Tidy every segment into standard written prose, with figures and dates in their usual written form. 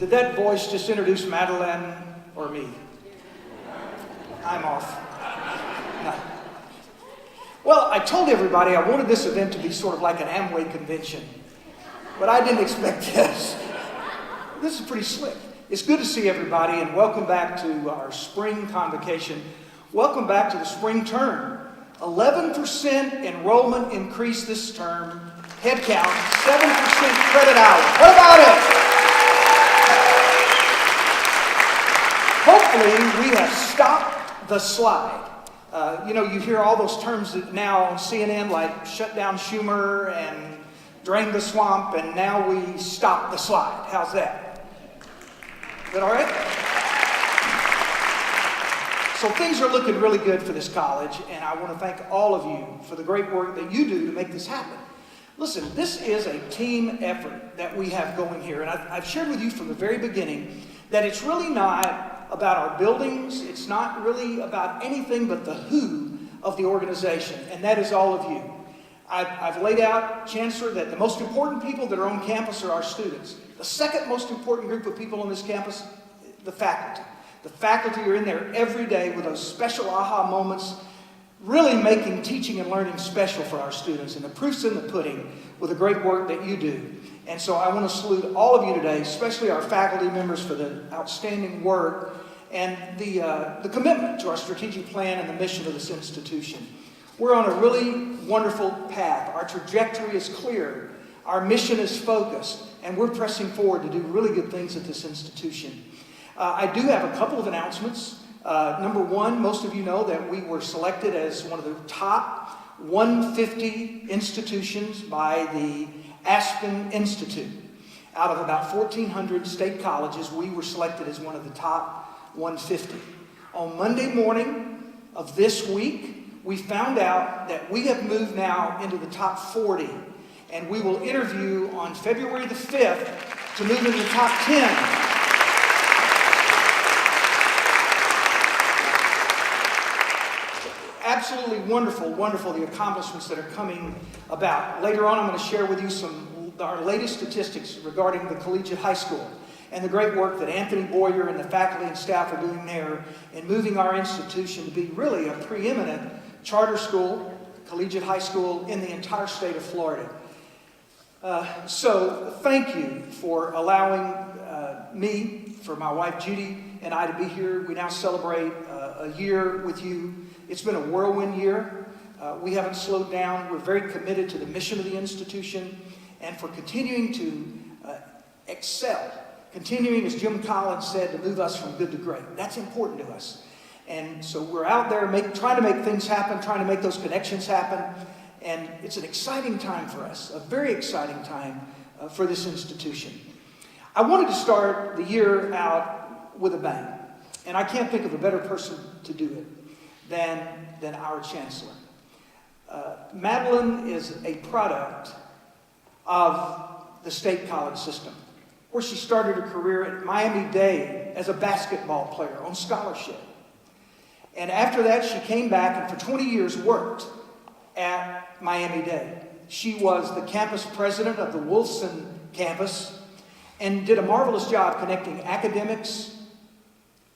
Did that voice just introduce Madeline or me? I'm off. No. Well, I told everybody I wanted this event to be sort of like an Amway convention, but I didn't expect this. This is pretty slick. It's good to see everybody, and welcome back to our Spring Convocation. Welcome back to the spring term. 11% enrollment increase this term. Head count, 7% credit hours. What about it? Hopefully, we have stopped the slide. You hear all those terms now on CNN, like shut down Schumer and drain the swamp, and now we stop the slide. How's that? Is that all right? So things are looking really good for this college, and I want to thank all of you for the great work that you do to make this happen. Listen, this is a team effort that we have going here, and I've shared with you from the very beginning that it's really not about our buildings, it's not really about anything but the who of the organization, and that is all of you. I've laid out, Chancellor, that the most important people that are on campus are our students. The second most important group of people on this campus, the faculty. The faculty are in there every day with those special aha moments, really making teaching and learning special for our students. And the proof's in the pudding with the great work that you do. And so I want to salute all of you today, especially our faculty members, for the outstanding work and the commitment to our strategic plan and the mission of this institution. We're on a really wonderful path. Our trajectory is clear. Our mission is focused. And we're pressing forward to do really good things at this institution. I do have a couple of announcements. Number one, most of you know that we were selected as one of the top 150 institutions by the Aspen Institute. Out of about 1,400 state colleges, we were selected as one of the top 150. On Monday morning of this week, we found out that we have moved now into the top 40, and we will interview on February the 5th to move into the top 10. Absolutely wonderful, the accomplishments that are coming about. Later on, I'm going to share with you our latest statistics regarding the collegiate high school and the great work that Anthony Boyer and the faculty and staff are doing there in moving our institution to be really a preeminent charter school, collegiate high school in the entire state of Florida. So thank you for allowing me, for my wife Judy and I to be here. We now celebrate a year with you. It's been a whirlwind year. We haven't slowed down. We're very committed to the mission of the institution and for continuing to excel. Continuing, as Jim Collins said, to move us from good to great. That's important to us. And so we're out there trying to make things happen, trying to make those connections happen. And it's an exciting time for us, a very exciting time for this institution. I wanted to start the year out with a bang. And I can't think of a better person to do it than our Chancellor. Madeline is a product of the state college system, where she started her career at Miami-Dade as a basketball player on scholarship. And after that, she came back and for 20 years worked at Miami-Dade. She was the campus president of the Wolfson campus and did a marvelous job connecting academics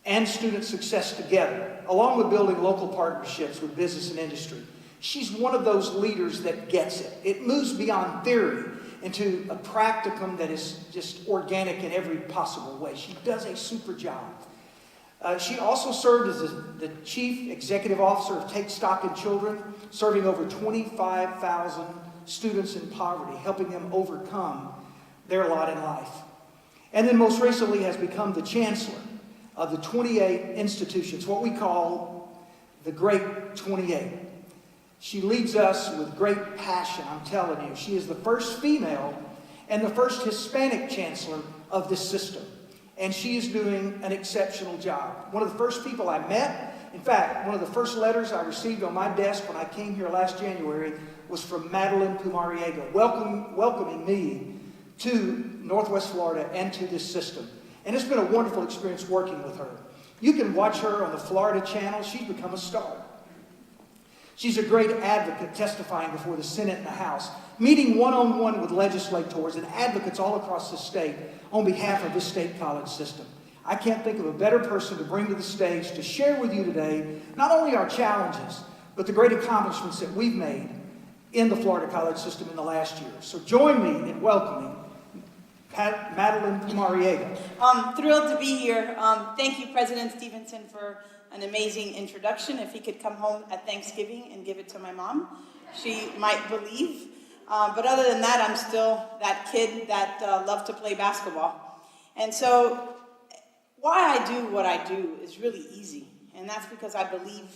and student success together, along with building local partnerships with business and industry. She's one of those leaders that gets it. It moves beyond theory into a practicum that is just organic in every possible way. She does a super job. She also served as the Chief Executive Officer of Take Stock in Children, serving over 25,000 students in poverty, helping them overcome their lot in life. And then most recently has become the Chancellor of the 28 institutions, what we call the Great 28. She leads us with great passion, I'm telling you. She is the first female and the first Hispanic chancellor of this system. And she is doing an exceptional job. One of the first people I met, in fact, one of the first letters I received on my desk when I came here last January was from Madeline Pumariega, welcoming me to Northwest Florida and to this system. And it's been a wonderful experience working with her. You can watch her on the Florida Channel. She's become a star. She's a great advocate testifying before the Senate and the House, meeting one-on-one with legislators and advocates all across the state on behalf of this state college system. I can't think of a better person to bring to the stage to share with you today not only our challenges, but the great accomplishments that we've made in the Florida college system in the last year. So join me in welcoming Madeline Mariega. Thrilled to be here. Thank you, President Stevenson, for an amazing introduction. If he could come home at Thanksgiving and give it to my mom, she might believe. But other than that, I'm still that kid that loved to play basketball. And so why I do what I do is really easy. And that's because I believe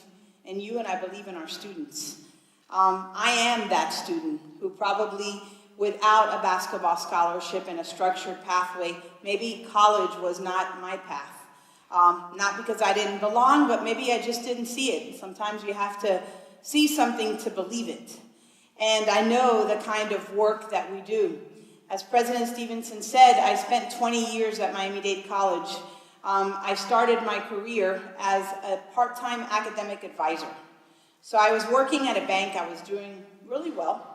in you and I believe in our students. I am that student who probably, without a basketball scholarship and a structured pathway, maybe college was not my path. Not because I didn't belong, but maybe I just didn't see it. Sometimes you have to see something to believe it. And I know the kind of work that we do. As President Stevenson said, I spent 20 years at Miami-Dade College. I started my career as a part-time academic advisor. So I was working at a bank. I was doing really well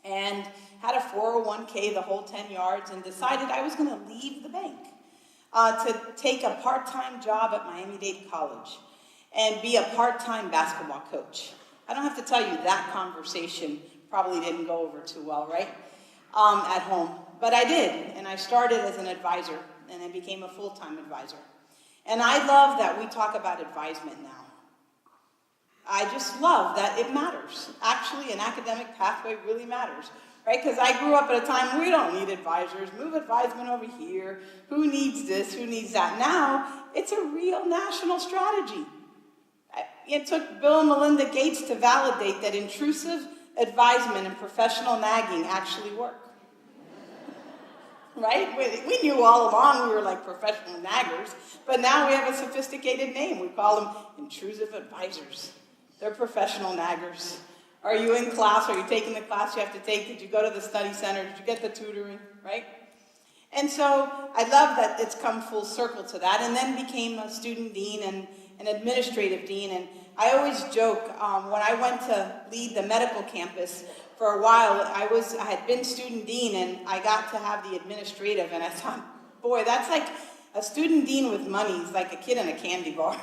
and had a 401k the whole 10 yards and decided I was going to leave the bank to take a part-time job at Miami-Dade College and be a part-time basketball coach. I don't have to tell you that conversation probably didn't go over too well, right? At home. But I did, and I started as an advisor, and I became a full-time advisor. And I love that we talk about advisement now. I just love that it matters. Actually, an academic pathway really matters, right? Because I grew up at a time we don't need advisors. Move advisement over here. Who needs this? Who needs that? Now, it's a real national strategy. It took Bill and Melinda Gates to validate that intrusive advisement and professional nagging actually work. Right? We knew all along we were like professional naggers, but now we have a sophisticated name. We call them intrusive advisors. They're professional naggers. Are you in class? Are you taking the class you have to take? Did you go to the study center? Did you get the tutoring? Right? And so I love that it's come full circle to that, and then became a student dean and an administrative dean. And I always joke, when I went to lead the medical campus for a while, I had been student dean and I got to have the administrative, and I thought, boy, that's like a student dean with money. It's like a kid in a candy bar.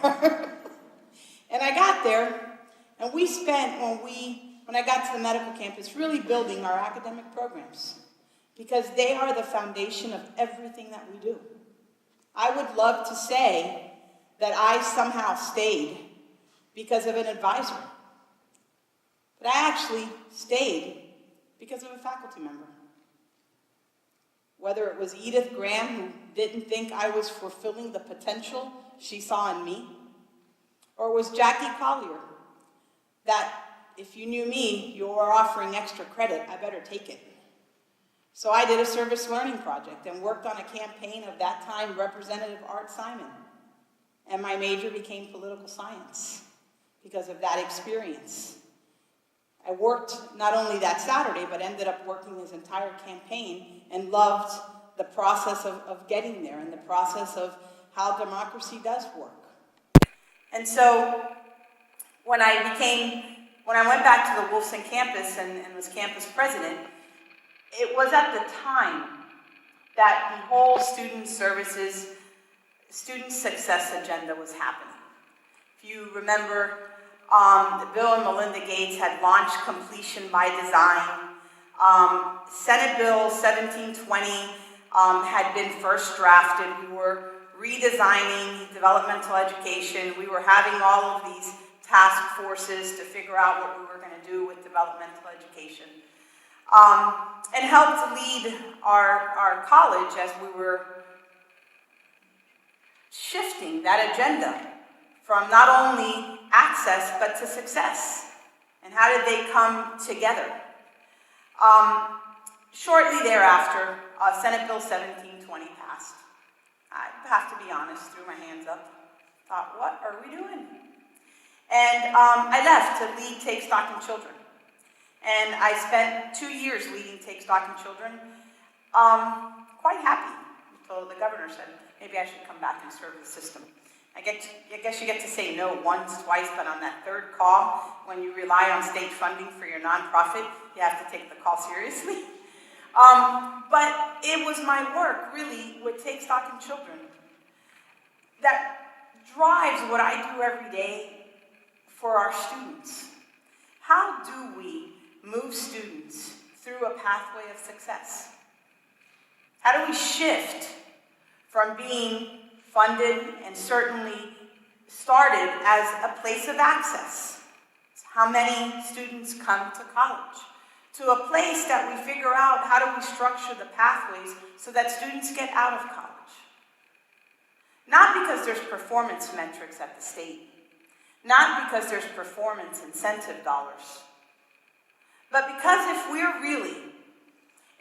And I got there, and we spent, when I got to the medical campus, really building our academic programs, because they are the foundation of everything that we do. I would love to say that I somehow stayed because of an advisor. But I actually stayed because of a faculty member. Whether it was Edith Graham, who didn't think I was fulfilling the potential she saw in me, or it was Jackie Collier, that if you knew me, you were offering extra credit, I better take it. So I did a service learning project and worked on a campaign of that time Representative Art Simon. And my major became political science because of that experience. I worked not only that Saturday, but ended up working his entire campaign and loved the process of getting there and the process of how democracy does work. And so when I went back to the Wolfson campus and was campus president, it was at the time that the whole student services, student success agenda was happening. If you remember, Bill and Melinda Gates had launched Completion by Design. Senate Bill 1720 had been first drafted. We were redesigning developmental education. We were having all of these task forces to figure out what we were going to do with developmental education. And helped lead our college as we were shifting that agenda from not only access, but to success. And how did they come together? Shortly thereafter, Senate Bill 1720 passed. I have to be honest, threw my hands up, thought, what are we doing? And I left to lead Take Stock in Children. And I spent 2 years leading Take Stock in Children, quite happy until the governor said, maybe I should come back and serve the system. I guess you get to say no once, twice, but on that third call, when you rely on state funding for your nonprofit, you have to take the call seriously. But it was my work, really, with Take Stock in Children that drives what I do every day for our students. How do we move students through a pathway of success? How do we shift from being funded and certainly started as a place of access? How many students come to college? To a place that we figure out how do we structure the pathways so that students get out of college. Not because there's performance metrics at the state, not because there's performance incentive dollars, but because if we're really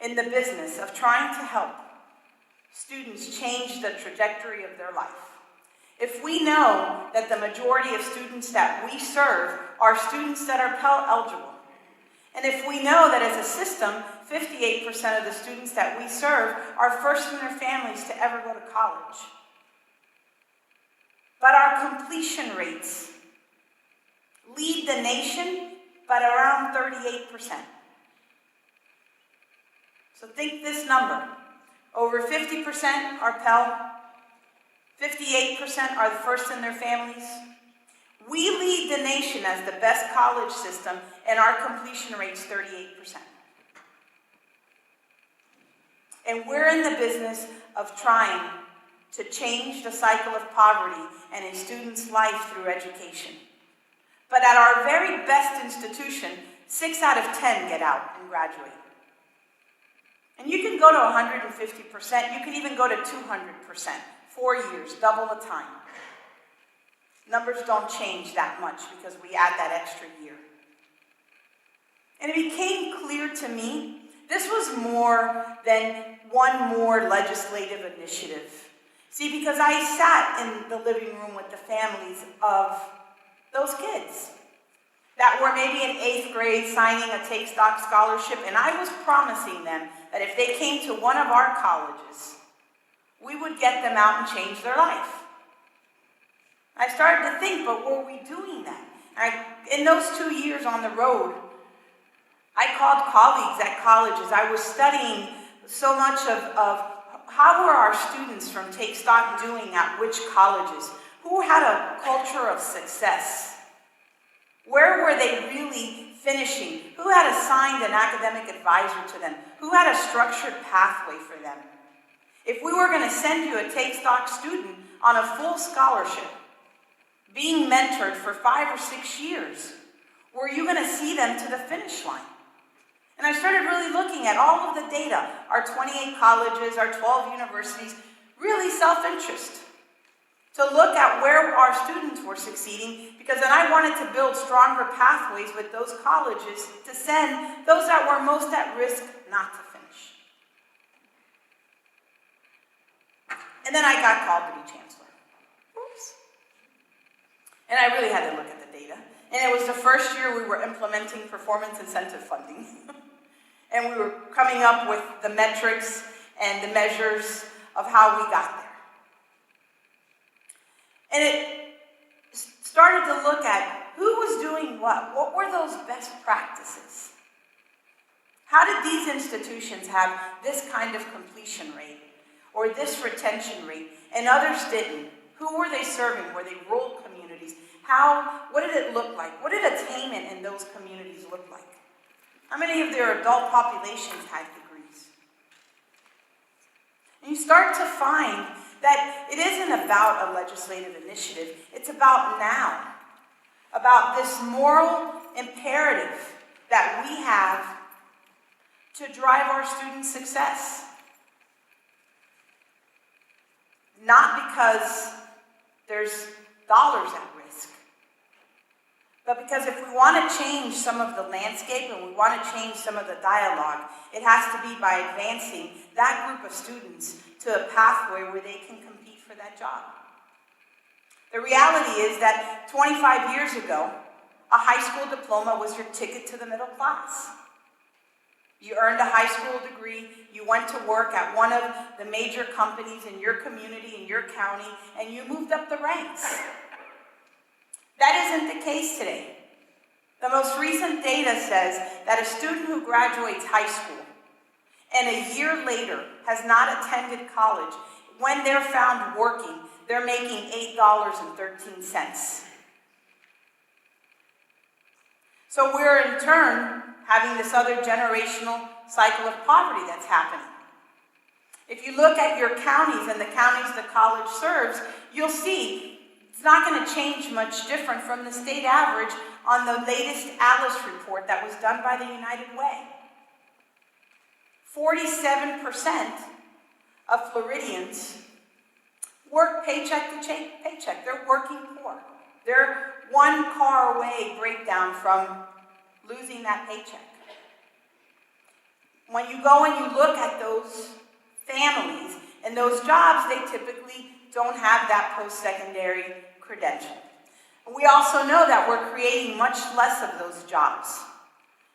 in the business of trying to help students change the trajectory of their life, if we know that the majority of students that we serve are students that are Pell eligible, and if we know that as a system, 58% of the students that we serve are first in their families to ever go to college, but our completion rates lead the nation, but around 38%. So think this number. Over 50% are Pell, 58% are the first in their families. We lead the nation as the best college system, and our completion rate's 38%. And we're in the business of trying to change the cycle of poverty and a student's life through education. But at our very best institution, 6 out of 10 get out and graduate. And you can go to 150%, you can even go to 200%, 4 years, double the time. Numbers don't change that much because we add that extra year. And it became clear to me, this was more than one more legislative initiative. See, because I sat in the living room with the families of those kids that were maybe in 8th grade signing a Take Stock scholarship, and I was promising them that if they came to one of our colleges, we would get them out and change their life. I started to think, but were we doing that? In those 2 years on the road, I called colleagues at colleges. I was studying so much of how were our students from Take Stock doing at which colleges? Who had a culture of success? Where were they really finishing? Who had assigned an academic advisor to them? Who had a structured pathway for them? If we were going to send you a Take Stock student on a full scholarship, being mentored for 5 or 6 years, were you going to see them to the finish line? And I started really looking at all of the data, our 28 colleges, our 12 universities, really self-interest, to look at where our students were succeeding, because then I wanted to build stronger pathways with those colleges to send those that were most at risk not to finish. And then I got called to be chancellor. Oops. And I really had to look at the data. And it was the first year we were implementing performance incentive funding. And we were coming up with the metrics and the measures of how we got there. And it started to look at who was doing what. What were those best practices? How did these institutions have this kind of completion rate or this retention rate and others didn't? Who were they serving? Were they rural communities? What did it look like? What did attainment in those communities look like? How many of their adult populations had degrees? And you start to find that it isn't about a legislative initiative. It's about now. About this moral imperative that we have to drive our students' success. Not because there's dollars at risk, but because if we want to change some of the landscape and we want to change some of the dialogue, it has to be by advancing that group of students to a pathway where they can compete for that job. The reality is that 25 years ago, a high school diploma was your ticket to the middle class. You earned a high school degree, you went to work at one of the major companies in your community, in your county, and you moved up the ranks. That isn't the case today. The most recent data says that a student who graduates high school and a year later has not attended college, when they're found working, they're making $8.13. So we're in turn having this other generational cycle of poverty that's happening. If you look at your counties and the counties the college serves, you'll see it's not going to change much different from the state average on the latest ALICE report that was done by the United Way. 47% of Floridians work paycheck to paycheck. They're working poor. They're one car away breakdown from losing that paycheck. When you go and you look at those families and those jobs, they typically don't have that post-secondary credential. And we also know that we're creating much less of those jobs.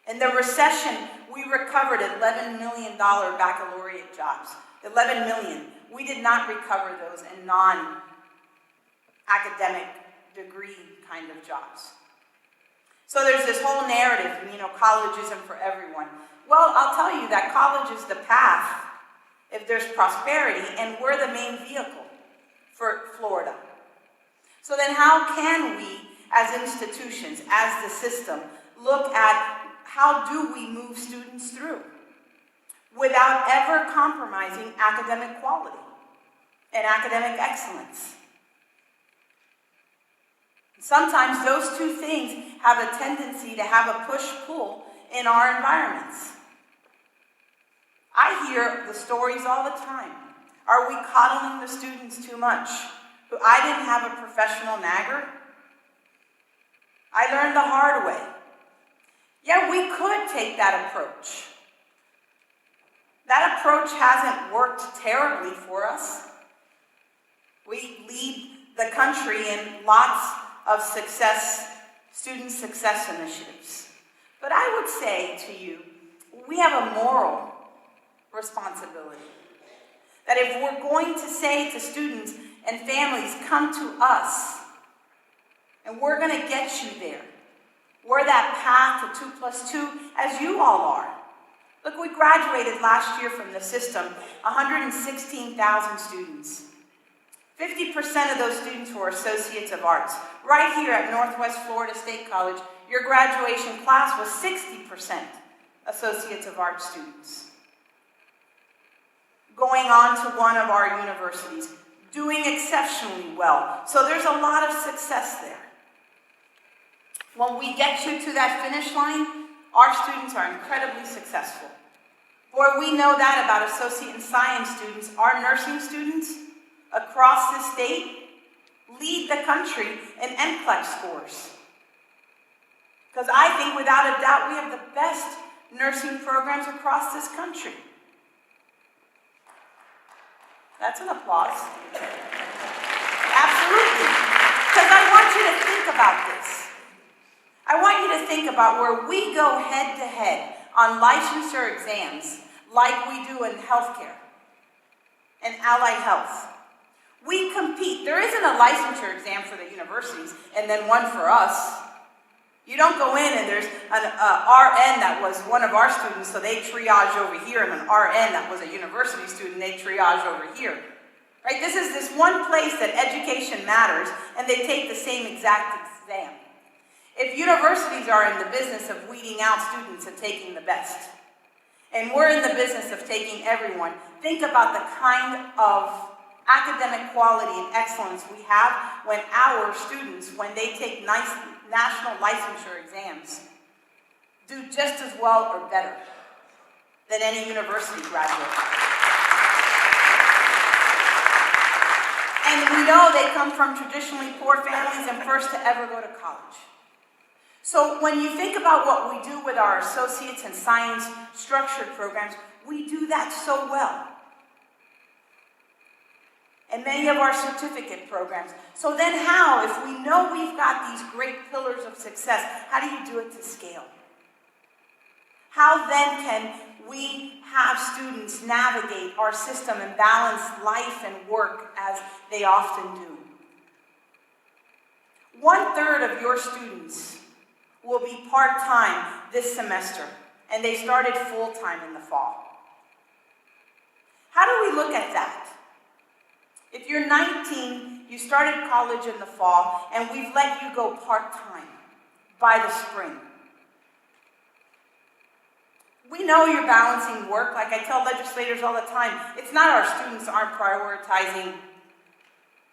In the recession, we recovered $11 million baccalaureate jobs. 11 million. We did not recover those in non-academic degree kind of jobs. So there's this whole narrative, college isn't for everyone. Well, I'll tell you that college is the path if there's prosperity, and we're the main vehicle for Florida. So then how can we, as institutions, as the system, look at how do we move students through without ever compromising academic quality and academic excellence? Sometimes those two things have a tendency to have a push-pull in our environments. I hear the stories all the time. Are we coddling the students too much? I didn't have a professional nagger. I learned the hard way. Yeah, we could take that approach. That approach hasn't worked terribly for us. We lead the country in lots of student success initiatives. But I would say to you, we have a moral responsibility. That if we're going to say to students and families, come to us, and we're going to get you there. We're that path to 2+2, as you all are. Look, we graduated last year from the system, 116,000 students. 50% of those students were Associates of Arts. Right here at Northwest Florida State College, your graduation class was 60% Associates of Arts students. Going on to one of our universities, doing exceptionally well. So there's a lot of success there. When we get you to that finish line, our students are incredibly successful. Boy, we know that about Associate in Science students. Our nursing students across the state lead the country in NCLEX scores. Because I think without a doubt we have the best nursing programs across this country. That's an applause. Absolutely. Because I want you to think about this. I want you to think about where we go head to head on licensure exams like we do in healthcare and allied health. We compete. There isn't a licensure exam for the universities and then one for us. You don't go in and there's an RN that was one of our students, so they triage over here, and an RN that was a university student, they triage over here. Right? This is this one place that education matters, and they take the same exact exam. If universities are in the business of weeding out students and taking the best, and we're in the business of taking everyone, think about the kind of academic quality and excellence we have when our students, when they take national licensure exams, do just as well or better than any university graduate. And we know they come from traditionally poor families and first to ever go to college. So when you think about what we do with our Associates in Science structured programs, we do that so well. And many of our certificate programs. So then how, if we know we've got these great pillars of success, how do you do it to scale? How then can have students navigate our system and balance life and work as they often do. 1/3 of your students will be part-time this semester, and they started full-time in the fall. How do we look at that? If you're 19, you started college in the fall, and we've let you go part-time by the spring. We know you're balancing work. Like I tell legislators all the time, it's not our students aren't prioritizing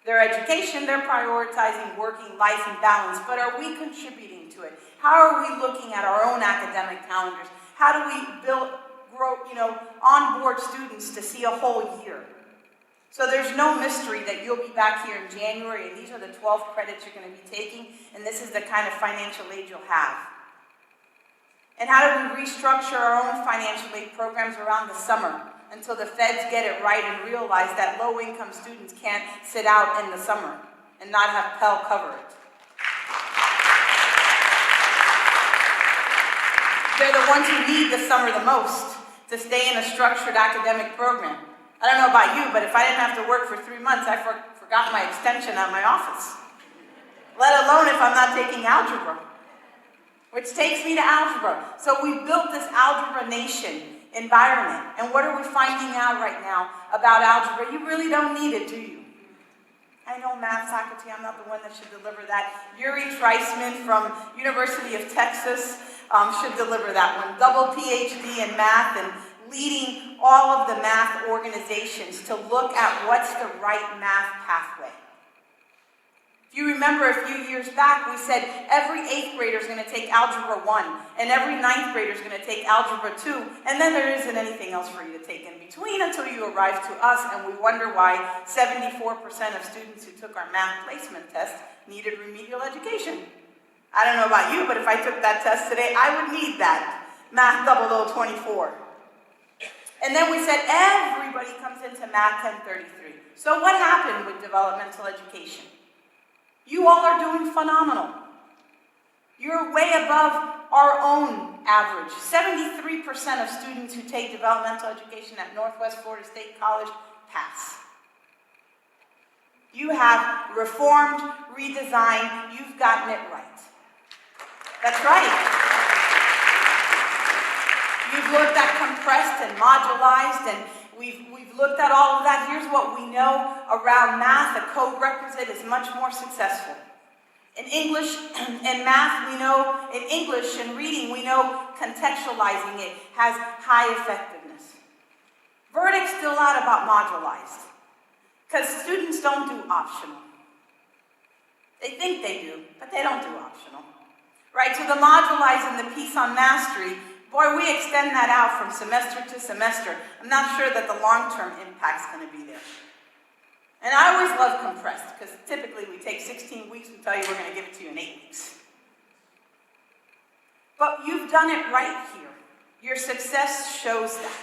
their education, they're prioritizing working life and balance, but are we contributing to it? How are we looking at our own academic calendars? How do we onboard students to see a whole year? So there's no mystery that you'll be back here in January, and these are the 12 credits you're going to be taking, and this is the kind of financial aid you'll have. And how do we restructure our own financial aid programs around the summer until the feds get it right and realize that low-income students can't sit out in the summer and not have Pell cover it? They're the ones who need the summer the most to stay in a structured academic program. I don't know about you, but if I didn't have to work for 3 months, I forgot my extension at my office. Let alone if I'm not taking algebra, which takes me to algebra. So we built this Algebra Nation environment. And what are we finding out right now about algebra? You really don't need it, do you? I know math faculty, I'm not the one that should deliver that. Yuri Treisman from University of Texas should deliver that one. Double PhD in math and leading all of the math organizations to look at what's the right math pathway. If you remember a few years back, we said every 8th grader is going to take Algebra 1, and every 9th grader is going to take Algebra 2, and then there isn't anything else for you to take in between until you arrive to us, and we wonder why 74% of students who took our math placement test needed remedial education. I don't know about you, but if I took that test today, I would need that Math 0024. And then we said everybody comes into Math 1033. So what happened with developmental education? You all are doing phenomenal. You're way above our own average. 73% of students who take developmental education at Northwest Florida State College pass. You have reformed, redesigned, you've gotten it right. That's right. You've looked at compressed and modularized, and we've looked at all of that. Here's what we know around math. A code requisite is much more successful. In English and math, we know, in English and reading, we know contextualizing it has high effectiveness. Verdict's still out about modularized, because students don't do optional. They think they do, but they don't do optional. Right, so the modularized and the piece on mastery, boy, we extend that out from semester to semester. I'm not sure that the long-term impact's going to be there. And I always love compressed, because typically we take 16 weeks, we tell you we're going to give it to you in 8 weeks. But you've done it right here. Your success shows that.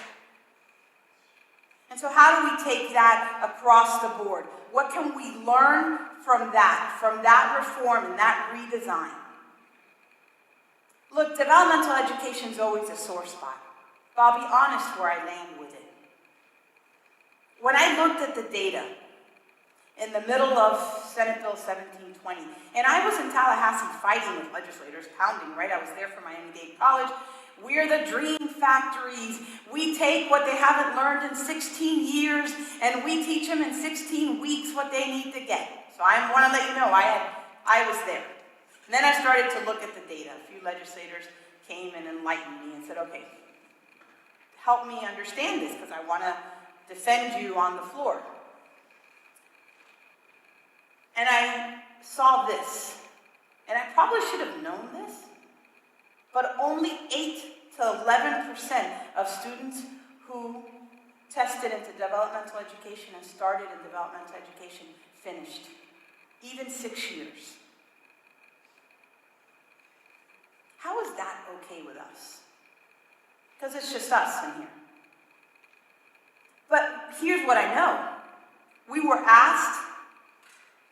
And so how do we take that across the board? What can we learn from that reform and that redesign? Look, developmental education is always a sore spot, but I'll be honest where I land with it. When I looked at the data in the middle of Senate Bill 1720, and I was in Tallahassee fighting with legislators, pounding, right? I was there for Miami-Dade College. We're the dream factories. We take what they haven't learned in 16 years, and we teach them in 16 weeks what they need to get. So I want to let you know, I was there. And then I started to look at the data. A few legislators came and enlightened me and said, okay, help me understand this because I want to defend you on the floor. And I saw this, and I probably should have known this, but only 8 to 11% of students who tested into developmental education and started in developmental education finished, even 6 years. How is that okay with us? Because it's just us in here. But here's what I know. We were asked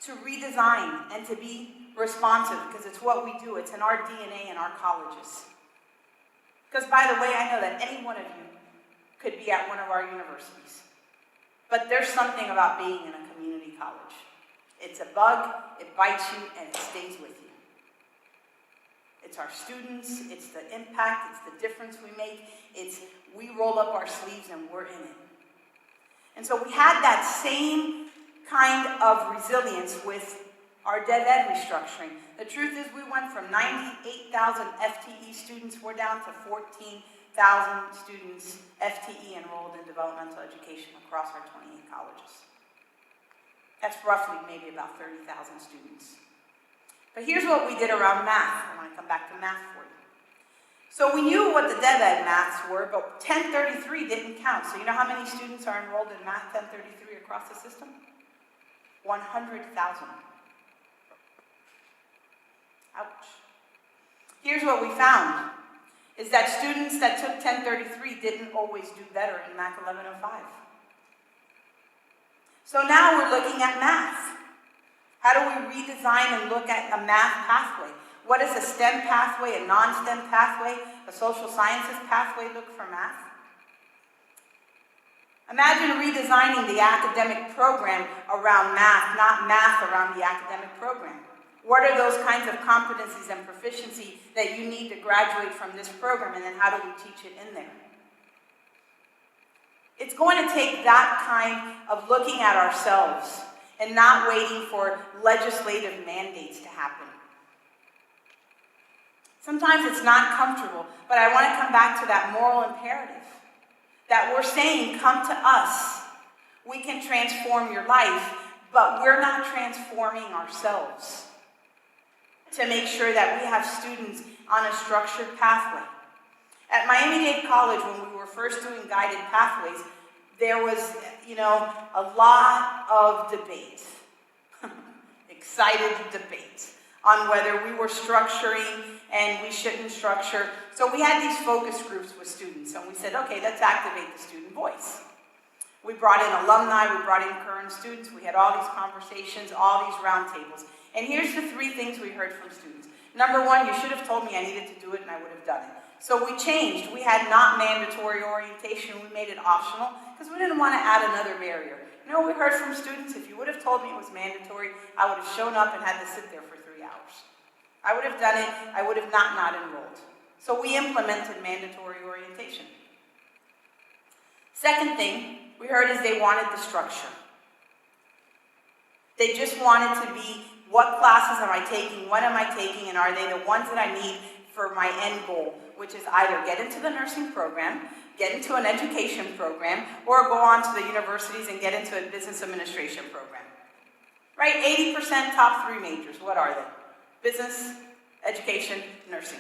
to redesign and to be responsive because it's what we do. It's in our DNA in our colleges. Because by the way, I know that any one of you could be at one of our universities. But there's something about being in a community college. It's a bug, it bites you, and it stays with you. It's our students, it's the impact, it's the difference we make, it's we roll up our sleeves and we're in it. And so we had that same kind of resilience with our Dev Ed restructuring. The truth is we went from 98,000 FTE students, we're down to 14,000 students FTE enrolled in developmental education across our 28 colleges. That's roughly maybe about 30,000 students. But here's what we did around math. I want to come back to math for you. So we knew what the Dev Ed maths were, but 1033 didn't count. So you know how many students are enrolled in Math 1033 across the system? 100,000. Ouch. Here's what we found, is that students that took 1033 didn't always do better in Math 1105. So now we're looking at math. How do we redesign and look at a math pathway? What does a STEM pathway, a non-STEM pathway, a social sciences pathway look for math? Imagine redesigning the academic program around math, not math around the academic program. What are those kinds of competencies and proficiency that you need to graduate from this program, and then how do we teach it in there? It's going to take that kind of looking at ourselves and not waiting for legislative mandates to happen. Sometimes it's not comfortable, but I want to come back to that moral imperative that we're saying, come to us. We can transform your life, but we're not transforming ourselves to make sure that we have students on a structured pathway. At Miami-Dade College, when we were first doing guided pathways, there was, a lot of debate, excited debate on whether we were structuring and we shouldn't structure. So we had these focus groups with students, and we said, okay, let's activate the student voice. We brought in alumni, we brought in current students, we had all these conversations, all these roundtables. And here's the 3 things we heard from students. Number 1, you should have told me I needed to do it and I would have done it. So we changed. We had not mandatory orientation, we made it optional because we didn't want to add another barrier. We heard from students, if you would have told me it was mandatory, I would have shown up and had to sit there for 3 hours. I would have done it, I would have not enrolled. So we implemented mandatory orientation. Second thing we heard is they wanted the structure. They just wanted to be, what classes am I taking, when am I taking, and are they the ones that I need for my end goal, which is either get into the nursing program, get into an education program, or go on to the universities and get into a business administration program. Right? 80% top 3 majors, what are they? Business, education, nursing.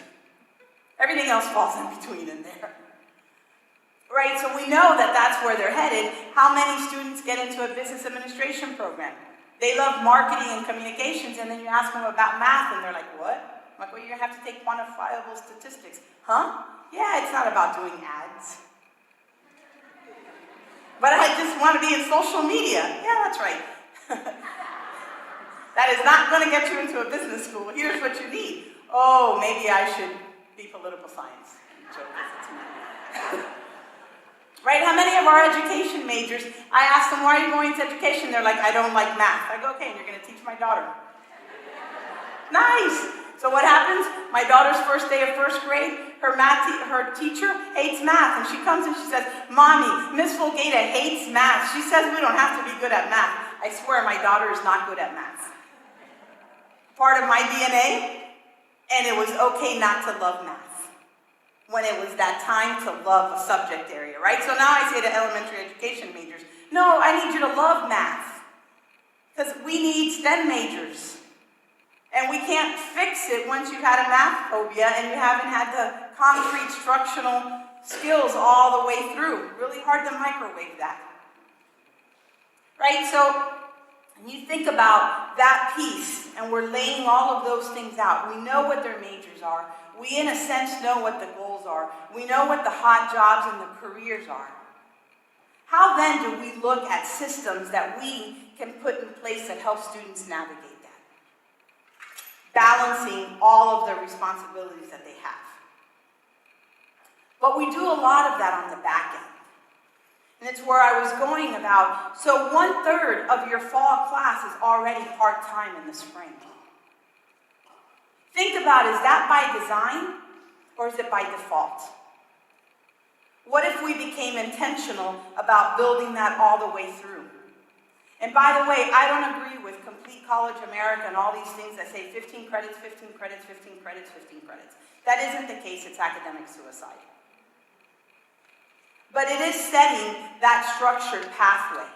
Everything else falls in between in there. Right? So we know that that's where they're headed. How many students get into a business administration program? They love marketing and communications, and then you ask them about math, and they're like, what? I'm like, well, you're going to have to take quantifiable statistics. Huh? Yeah, it's not about doing ads. But I just want to be in social media. Yeah, that's right. That is not going to get you into a business school. Here's what you need. Oh, maybe I should be political science. Right? How many of our education majors, I asked them, why are you going into education? They're like, I don't like math. I go, okay, and you're going to teach my daughter. Nice. So what happens? My daughter's first day of first grade, her teacher hates math, and she comes and she says, Mommy, Miss Fulgata hates math. She says we don't have to be good at math. I swear my daughter is not good at math. Part of my DNA, and it was okay not to love math when it was that time to love a subject area, right? So now I say to elementary education majors, no, I need you to love math because we need STEM majors. And we can't fix it once you've had a math phobia and you haven't had the concrete structural skills all the way through. Really hard to microwave that. Right? So when you think about that piece, and we're laying all of those things out, we know what their majors are. We, in a sense, know what the goals are. We know what the hot jobs and the careers are. How then do we look at systems that we can put in place that help students navigate that? Balancing all of the responsibilities that they have. But we do a lot of that on the back end. And it's where I was going about, so 1/3 of your fall class is already part-time in the spring. Think about, is that by design or is it by default? What if we became intentional about building that all the way through? And by the way, I don't agree with Complete College America and all these things that say 15 credits, 15 credits, 15 credits, 15 credits. That isn't the case, it's academic suicide. But it is setting that structured pathway.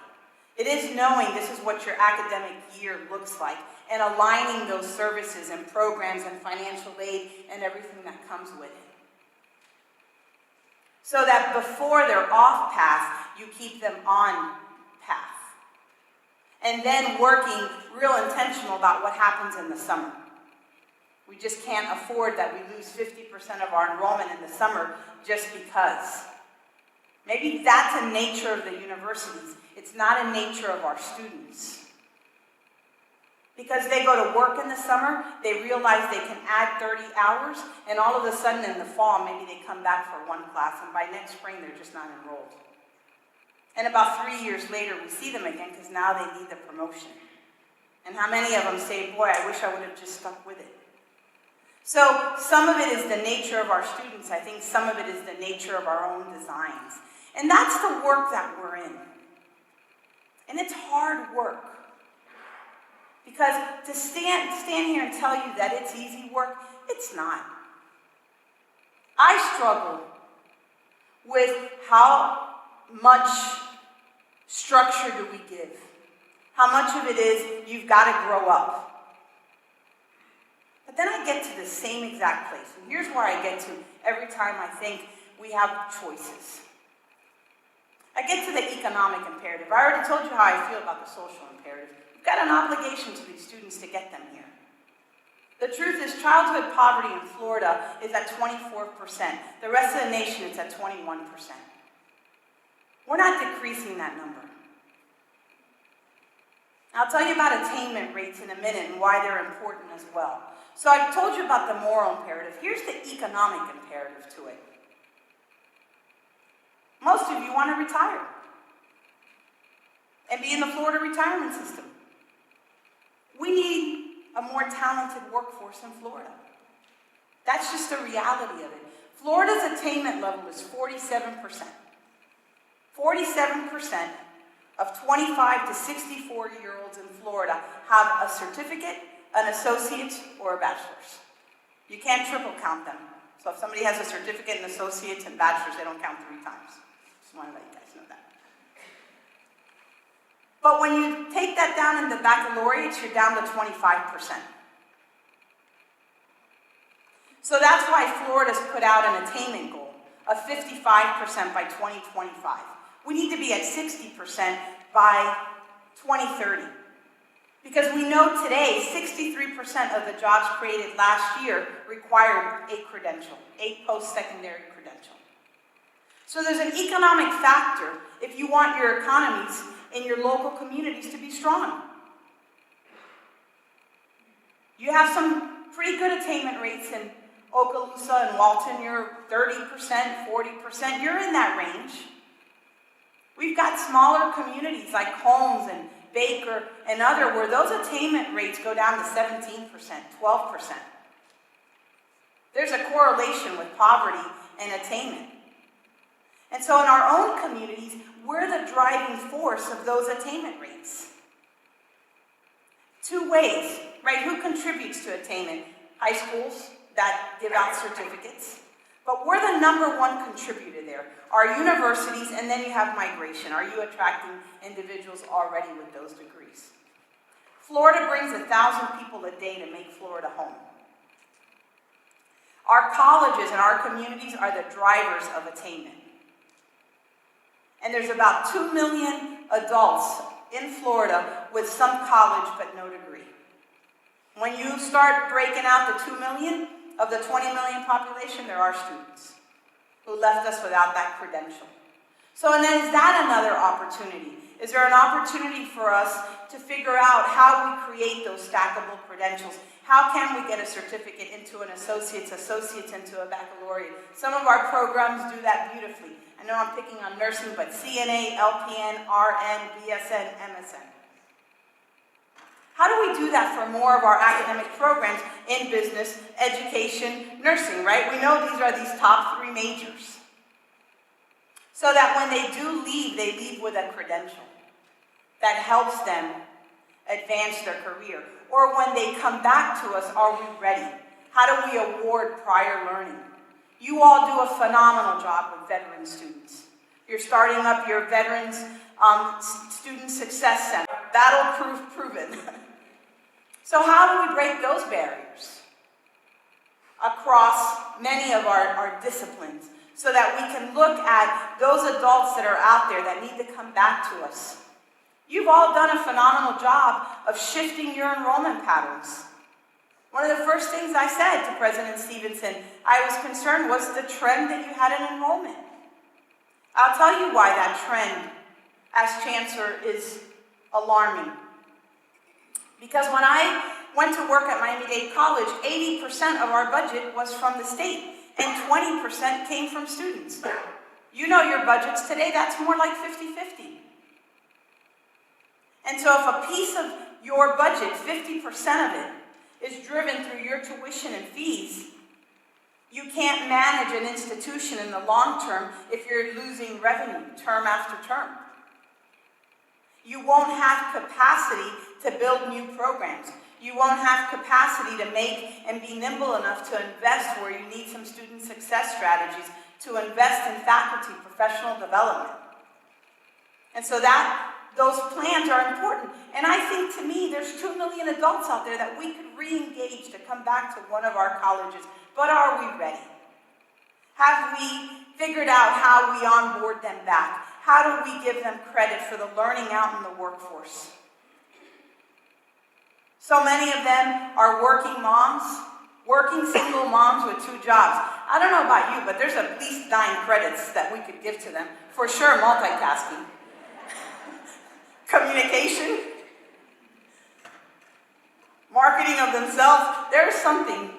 It is knowing this is what your academic year looks like and aligning those services and programs and financial aid and everything that comes with it. So that before they're off path, you keep them on path. And then working real intentional about what happens in the summer. We just can't afford that we lose 50% of our enrollment in the summer just because. Maybe that's a nature of the universities. It's not a nature of our students. Because they go to work in the summer, they realize they can add 30 hours, and all of a sudden in the fall, maybe they come back for one class, and by next spring, they're just not enrolled. And about 3 years later, we see them again because now they need the promotion. And how many of them say, boy, I wish I would have just stuck with it. So some of it is the nature of our students. I think some of it is the nature of our own designs. And that's the work that we're in. And it's hard work. Because to stand here and tell you that it's easy work, it's not. I struggle with how much structure do we give? How much of it is you've got to grow up? But then I get to the same exact place. And here's where I get to every time I think we have choices. I get to the economic imperative. I already told you how I feel about the social imperative. We've got an obligation to these students to get them here. The truth is, childhood poverty in Florida is at 24%. The rest of the nation is at 21%. We're not decreasing that number. I'll tell you about attainment rates in a minute and why they're important as well. So I told you about the moral imperative. Here's the economic imperative to it. Most of you want to retire and be in the Florida retirement system. We need a more talented workforce in Florida. That's just the reality of it. Florida's attainment level is 47%. 47% of 25 to 64-year-olds in Florida have a certificate, an associate, or a bachelor's. You can't triple count them. So if somebody has a certificate, an associate, and bachelor's, they don't count 3 times. Just want to let you guys know that. But when you take that down in the baccalaureates, you're down to 25%. So that's why Florida's put out an attainment goal of 55% by 2025. We need to be at 60% by 2030. Because we know today, 63% of the jobs created last year required a credential, a post-secondary credential. So there's an economic factor if you want your economies in your local communities to be strong. You have some pretty good attainment rates in Okaloosa and Walton. You're 30%, 40%. You're in that range. We've got smaller communities like Holmes and Baker and other where those attainment rates go down to 17%, 12%. There's a correlation with poverty and attainment. And so in our own communities, we're the driving force of those attainment rates. 2 ways, right? Who contributes to attainment? High schools that give out certificates. But we're the #1 contributor there. Our universities, and then you have migration. Are you attracting individuals already with those degrees? Florida brings 1,000 people a day to make Florida home. Our colleges and our communities are the drivers of attainment. And there's about 2 million adults in Florida with some college but no degree. When you start breaking out the 2 million, of the 20 million population, there are students who left us without that credential. So, and then is that another opportunity? is there an opportunity for us to figure out how we create those stackable credentials? How can we get a certificate into an associate's into a baccalaureate? Some of our programs do that beautifully. I know I'm picking on nursing, but CNA, LPN, RN, BSN, MSN. How do we do that for more of our academic programs in business, education, nursing, right? We know these are these top 3 majors. So that when they do leave, they leave with a credential that helps them advance their career. Or when they come back to us, are we ready? How do we award prior learning? You all do a phenomenal job with veteran students. You're starting up your Veterans Student Success Center, battle-proof proven. So how do we break those barriers across many of our disciplines so that we can look at those adults that are out there that need to come back to us? You've all done a phenomenal job of shifting your enrollment patterns. One of the first things I said to President Stevenson, I was concerned was the trend that you had in enrollment. I'll tell you why that trend, as Chancellor, is alarming. Because when I went to work at Miami-Dade College, 80% of our budget was from the state, and 20% came from students. You know your budgets today, that's more like 50-50. And so if a piece of your budget, 50% of it, is driven through your tuition and fees, you can't manage an institution in the long term if you're losing revenue term after term. You won't have capacity to build new programs. You won't have capacity to make and be nimble enough to invest where you need some student success strategies, to invest in faculty, professional development. And so those plans are important. And I think, to me, there's 2 million adults out there that we could re-engage to come back to one of our colleges. But are we ready? Have we figured out how we onboard them back? How do we give them credit for the learning out in the workforce? So many of them are working moms, working single moms with 2 jobs. I don't know about you, but there's at least 9 credits that we could give to them. For sure, multitasking. Communication, marketing of themselves. There's something.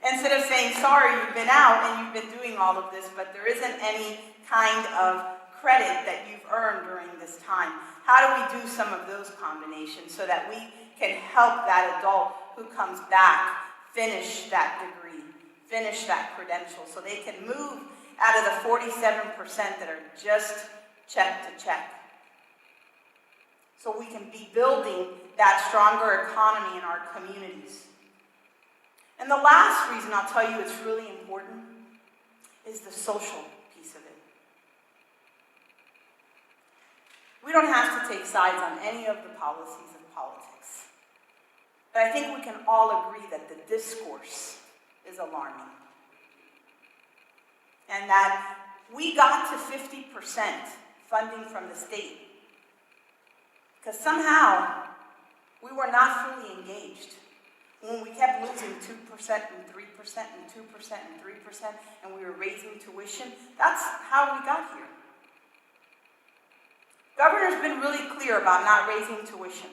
Instead of saying, sorry, you've been out and you've been doing all of this, but there isn't any kind of credit that you've earned during this time. How do we do some of those combinations so that we can help that adult who comes back finish that degree, finish that credential, so they can move out of the 47% that are just check to check? So we can be building that stronger economy in our communities. And the last reason I'll tell you it's really important is the social piece of it. We don't have to take sides on any of the policies of politics. But I think we can all agree that the discourse is alarming. And that we got to 50% funding from the state because somehow we were not fully engaged. When we kept losing 2% and 3% and 2% and 3% and we were raising tuition, that's how we got here. Governor's been really clear about not raising tuition.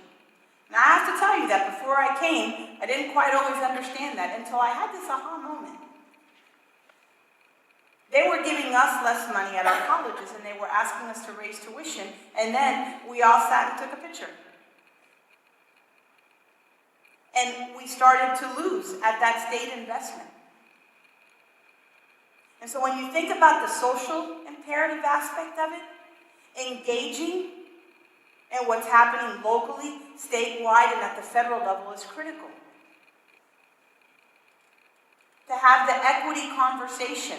Now I have to tell you that before I came, I didn't quite always understand that until I had this aha moment. They were giving us less money at our colleges and they were asking us to raise tuition, and then we all sat and took a picture. And we started to lose at that state investment. And so when you think about the social imperative aspect of it, engaging in what's happening locally, statewide, and at the federal level is critical. To have the equity conversation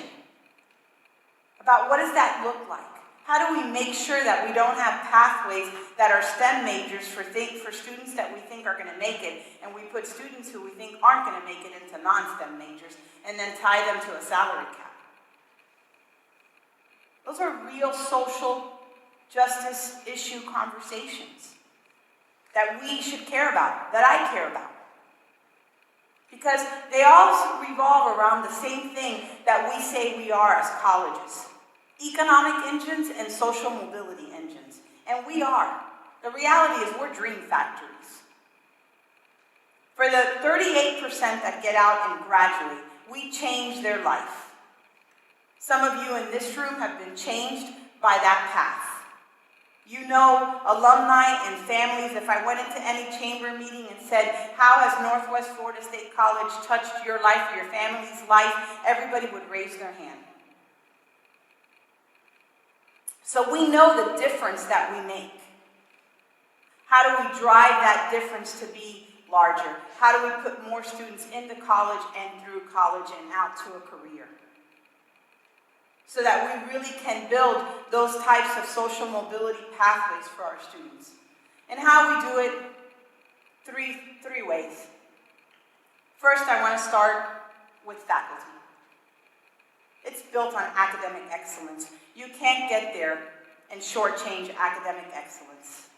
about what does that look like? How do we make sure that we don't have pathways that are STEM majors for students that we think are going to make it, and we put students who we think aren't going to make it into non-STEM majors, and then tie them to a salary cap? Those are real social justice issue conversations that we should care about, that I care about. Because they all revolve around the same thing that we say we are as colleges: economic engines and social mobility engines. And we are. The reality is we're dream factories. For the 38% that get out and graduate, we change their life. Some of you in this room have been changed by that path. You know alumni and families. If I went into any chamber meeting and said, how has Northwest Florida State College touched your life or your family's life, everybody would raise their hand. So we know the difference that we make. How do we drive that difference to be larger? How do we put more students into college and through college and out to a career? So that we really can build those types of social mobility pathways for our students. And how we do it, three ways. First, I want to start with faculty. It's built on academic excellence. You can't get there and shortchange academic excellence.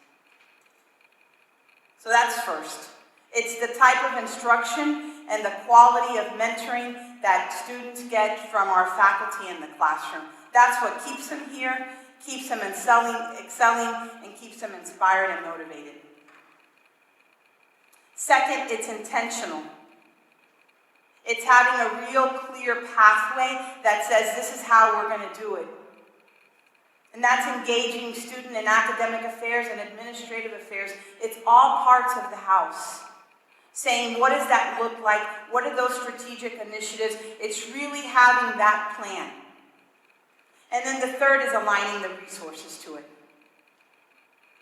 So that's first. It's the type of instruction and the quality of mentoring that students get from our faculty in the classroom. That's what keeps them here, keeps them excelling, and keeps them inspired and motivated. Second, it's intentional. It's having a real clear pathway that says this is how we're going to do it. And that's engaging student and academic affairs and administrative affairs. It's all parts of the house. Saying, what does that look like? What are those strategic initiatives? It's really having that plan. And then the third is aligning the resources to it.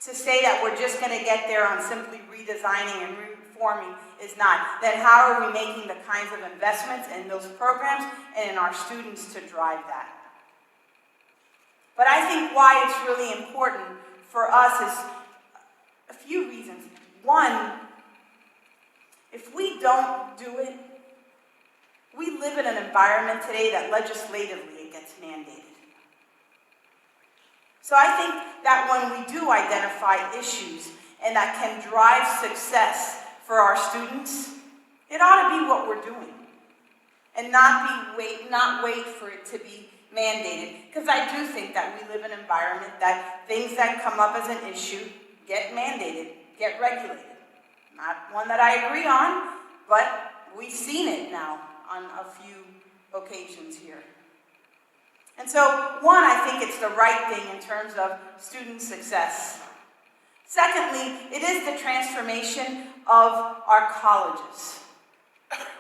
To say that we're just going to get there on simply redesigning and reforming is not. Then how are we making the kinds of investments in those programs and in our students to drive that? But I think why it's really important for us is a few reasons. One, if we don't do it, we live in an environment today that legislatively it gets mandated. So I think that when we do identify issues and that can drive success for our students, it ought to be what we're doing. And not wait for it to be mandated. Because I do think that we live in an environment that things that come up as an issue get mandated, get regulated. Not one that I agree on, but we've seen it now on a few occasions here. And so, one, I think it's the right thing in terms of student success. Secondly, it is the transformation of our colleges.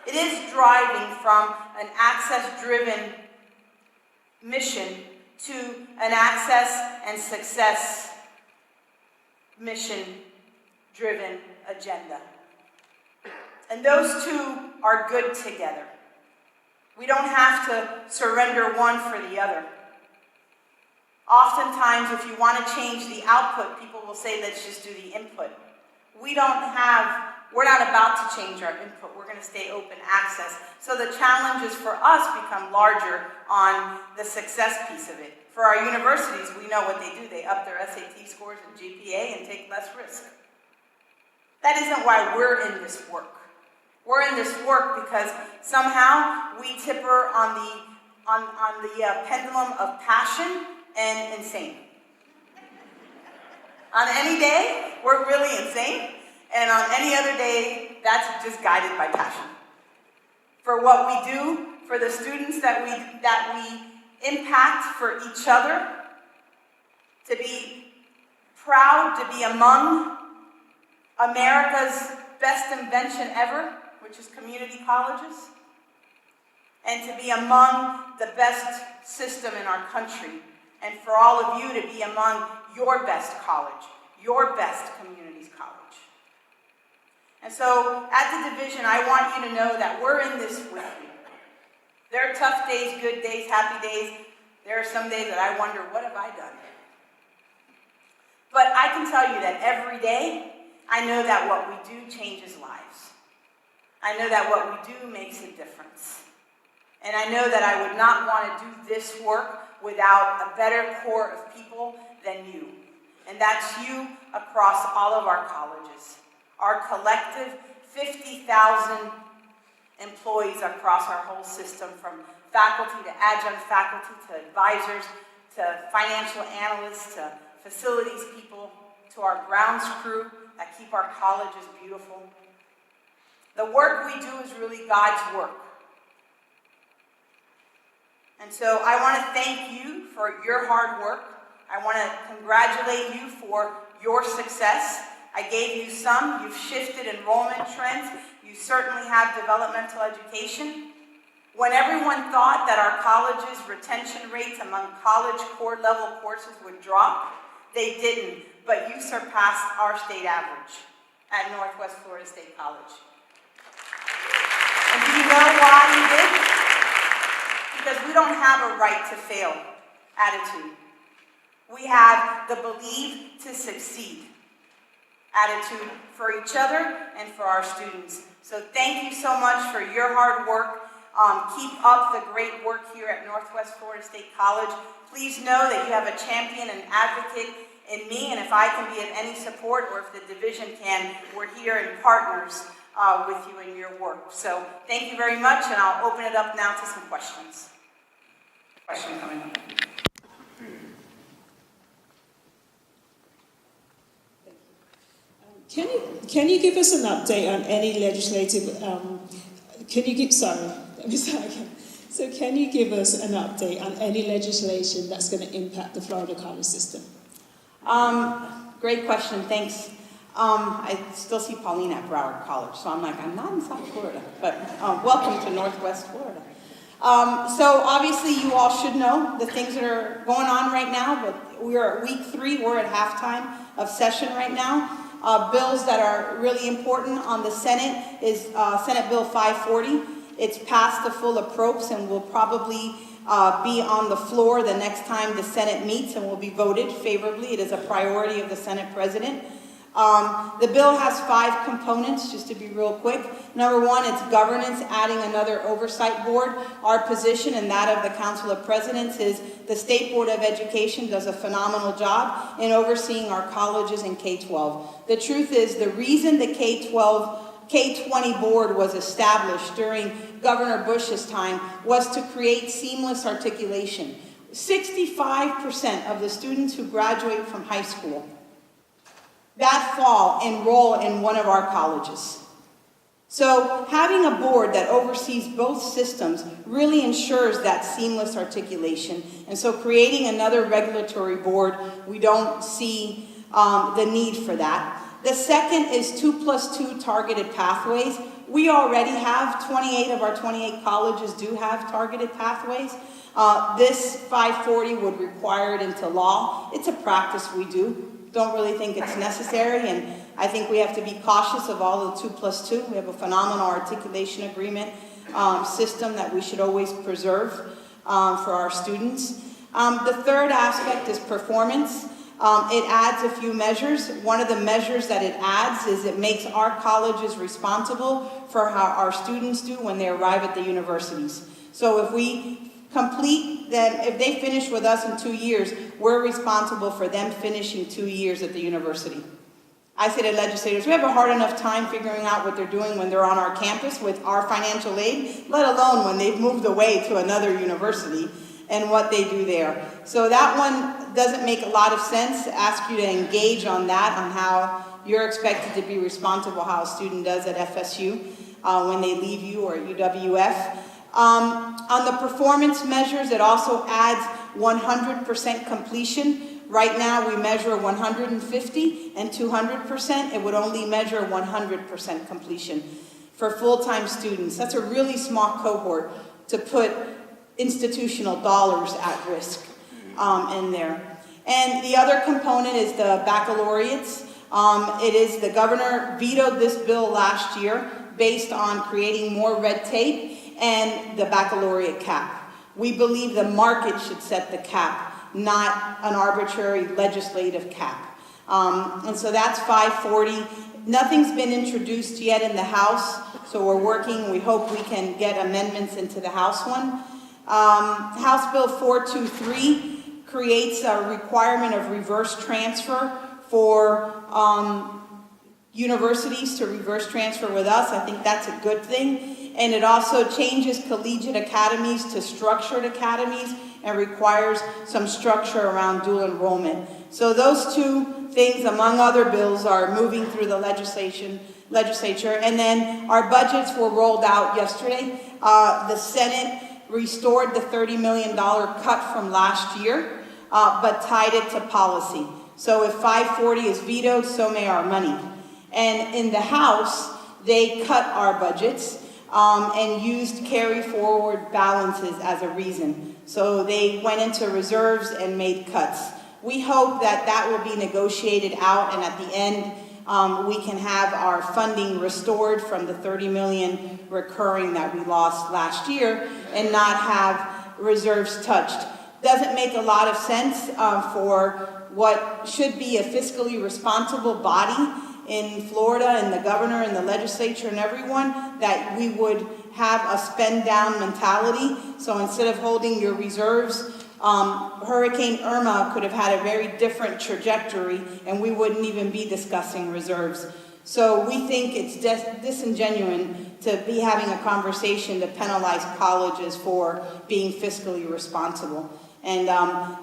It is driving from an access-driven mission to an access and success mission-driven agenda. And those two are good together. We don't have to surrender one for the other. Oftentimes, if you want to change the output, people will say, let's just do the input. We're not about to change our input. We're going to stay open access. So the challenges for us become larger on the success piece of it. For our universities, we know what they do. They up their SAT scores and GPA and take less risk. That isn't why we're in this work. We're in this work because somehow we tipper on the pendulum of passion and insane. On any day, we're really insane, and on any other day, that's just guided by passion. For what we do, for the students that we impact, for each other, to be proud to be among America's best invention ever, which is community colleges, and to be among the best system in our country, and for all of you to be among your best college, your best community's college. And so, at the division, I want you to know that we're in this with you. There are tough days, good days, happy days. There are some days that I wonder, what have I done? But I can tell you that every day, I know that what we do changes lives. I know that what we do makes a difference. And I know that I would not want to do this work without a better core of people than you. And that's you across all of our colleges. Our collective 50,000 employees across our whole system, from faculty to adjunct faculty to advisors to financial analysts to facilities people to our grounds crew that keep our colleges beautiful. The work we do is really God's work. And so I want to thank you for your hard work. I want to congratulate you for your success. I gave you some. You've shifted enrollment trends. You certainly have developmental education. When everyone thought that our college's retention rates among college core level courses would drop, they didn't, but you surpassed our state average at Northwest Florida State College. And do you know why you did? Because we don't have a right to fail attitude. We have the believe to succeed attitude for each other and for our students. So thank you so much for your hard work. Keep up the great work here at Northwest Florida State College. Please know that you have a champion and advocate in me, and if I can be of any support, or if the division can, we're here and partners with you in your work. So thank you very much, and I'll open it up now to some questions. Question coming up. Can you give us an update on any legislative, can you give us an update on any legislation that's going to impact the Florida college system? Great question, thanks. I still see Pauline at Broward College, so I'm like, I'm not in South Florida, but welcome to Northwest Florida. So obviously you all should know the things that are going on right now, but we are at week 3, we're at halftime of session right now. Bills that are really important on the Senate is Senate Bill 540. It's passed the full appropriations and will probably be on the floor the next time the Senate meets and will be voted favorably. It is a priority of the Senate President. The bill has 5 components, just to be real quick. Number 1, it's governance, adding another oversight board. Our position and that of the Council of Presidents is the State Board of Education does a phenomenal job in overseeing our colleges and K-12. The truth is, the reason the K-20 board was established during Governor Bush's time was to create seamless articulation. 65% of the students who graduate from high school that fall enroll in one of our colleges. So having a board that oversees both systems really ensures that seamless articulation. And so creating another regulatory board, we don't see the need for that. The second is 2+2 targeted pathways. We already have 28 of our 28 colleges do have targeted pathways. This 540 would require it into law. It's a practice we do. Don't really think it's necessary, and I think we have to be cautious of all the 2+2. We have a phenomenal articulation agreement system that we should always preserve for our students. The third aspect is performance. It adds a few measures. One of the measures that it adds is it makes our colleges responsible for how our students do when they arrive at the universities. So if we complete them, if they finish with us in 2 years, we're responsible for them finishing 2 years at the university. I say to legislators, we have a hard enough time figuring out what they're doing when they're on our campus with our financial aid, let alone when they've moved away to another university and what they do there. So that one doesn't make a lot of sense. Ask you to engage on that, on how you're expected to be responsible, how a student does at FSU when they leave you, or UWF. On the performance measures, it also adds 100% completion. Right now we measure 150 and 200%. It would only measure 100% completion for full-time students. That's a really small cohort to put institutional dollars at risk in there. And the other component is the baccalaureates. The governor vetoed this bill last year based on creating more red tape and the baccalaureate cap. We believe the market should set the cap, not an arbitrary legislative cap. And so that's 540. Nothing's been introduced yet in the House, so we're working. We hope we can get amendments into the House one. House Bill 423 creates a requirement of reverse transfer for universities to reverse transfer with us. I think that's a good thing. And it also changes collegiate academies to structured academies and requires some structure around dual enrollment. So those two things, among other bills, are moving through the legislature. And then our budgets were rolled out yesterday. The Senate restored the $30 million cut from last year, but tied it to policy. So if 540 is vetoed, so may our money. And in the House, they cut our budgets and used carry forward balances as a reason. So they went into reserves and made cuts. We hope that that will be negotiated out, and at the end, we can have our funding restored from the $30 million recurring that we lost last year and not have reserves touched. Doesn't make a lot of sense for what should be a fiscally responsible body in Florida, and the governor and the legislature and everyone, that we would have a spend down mentality. So instead of holding your reserves, Hurricane Irma could have had a very different trajectory and we wouldn't even be discussing reserves. So we think it's disingenuous to be having a conversation to penalize colleges for being fiscally responsible. And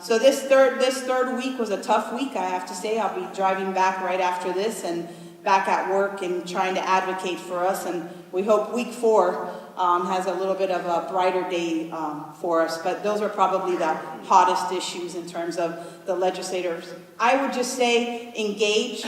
so this third week was a tough week, I have to say. I'll be driving back right after this and back at work and trying to advocate for us. And we hope week 4 has a little bit of a brighter day for us. But those are probably the hottest issues in terms of the legislators. I would just say engage,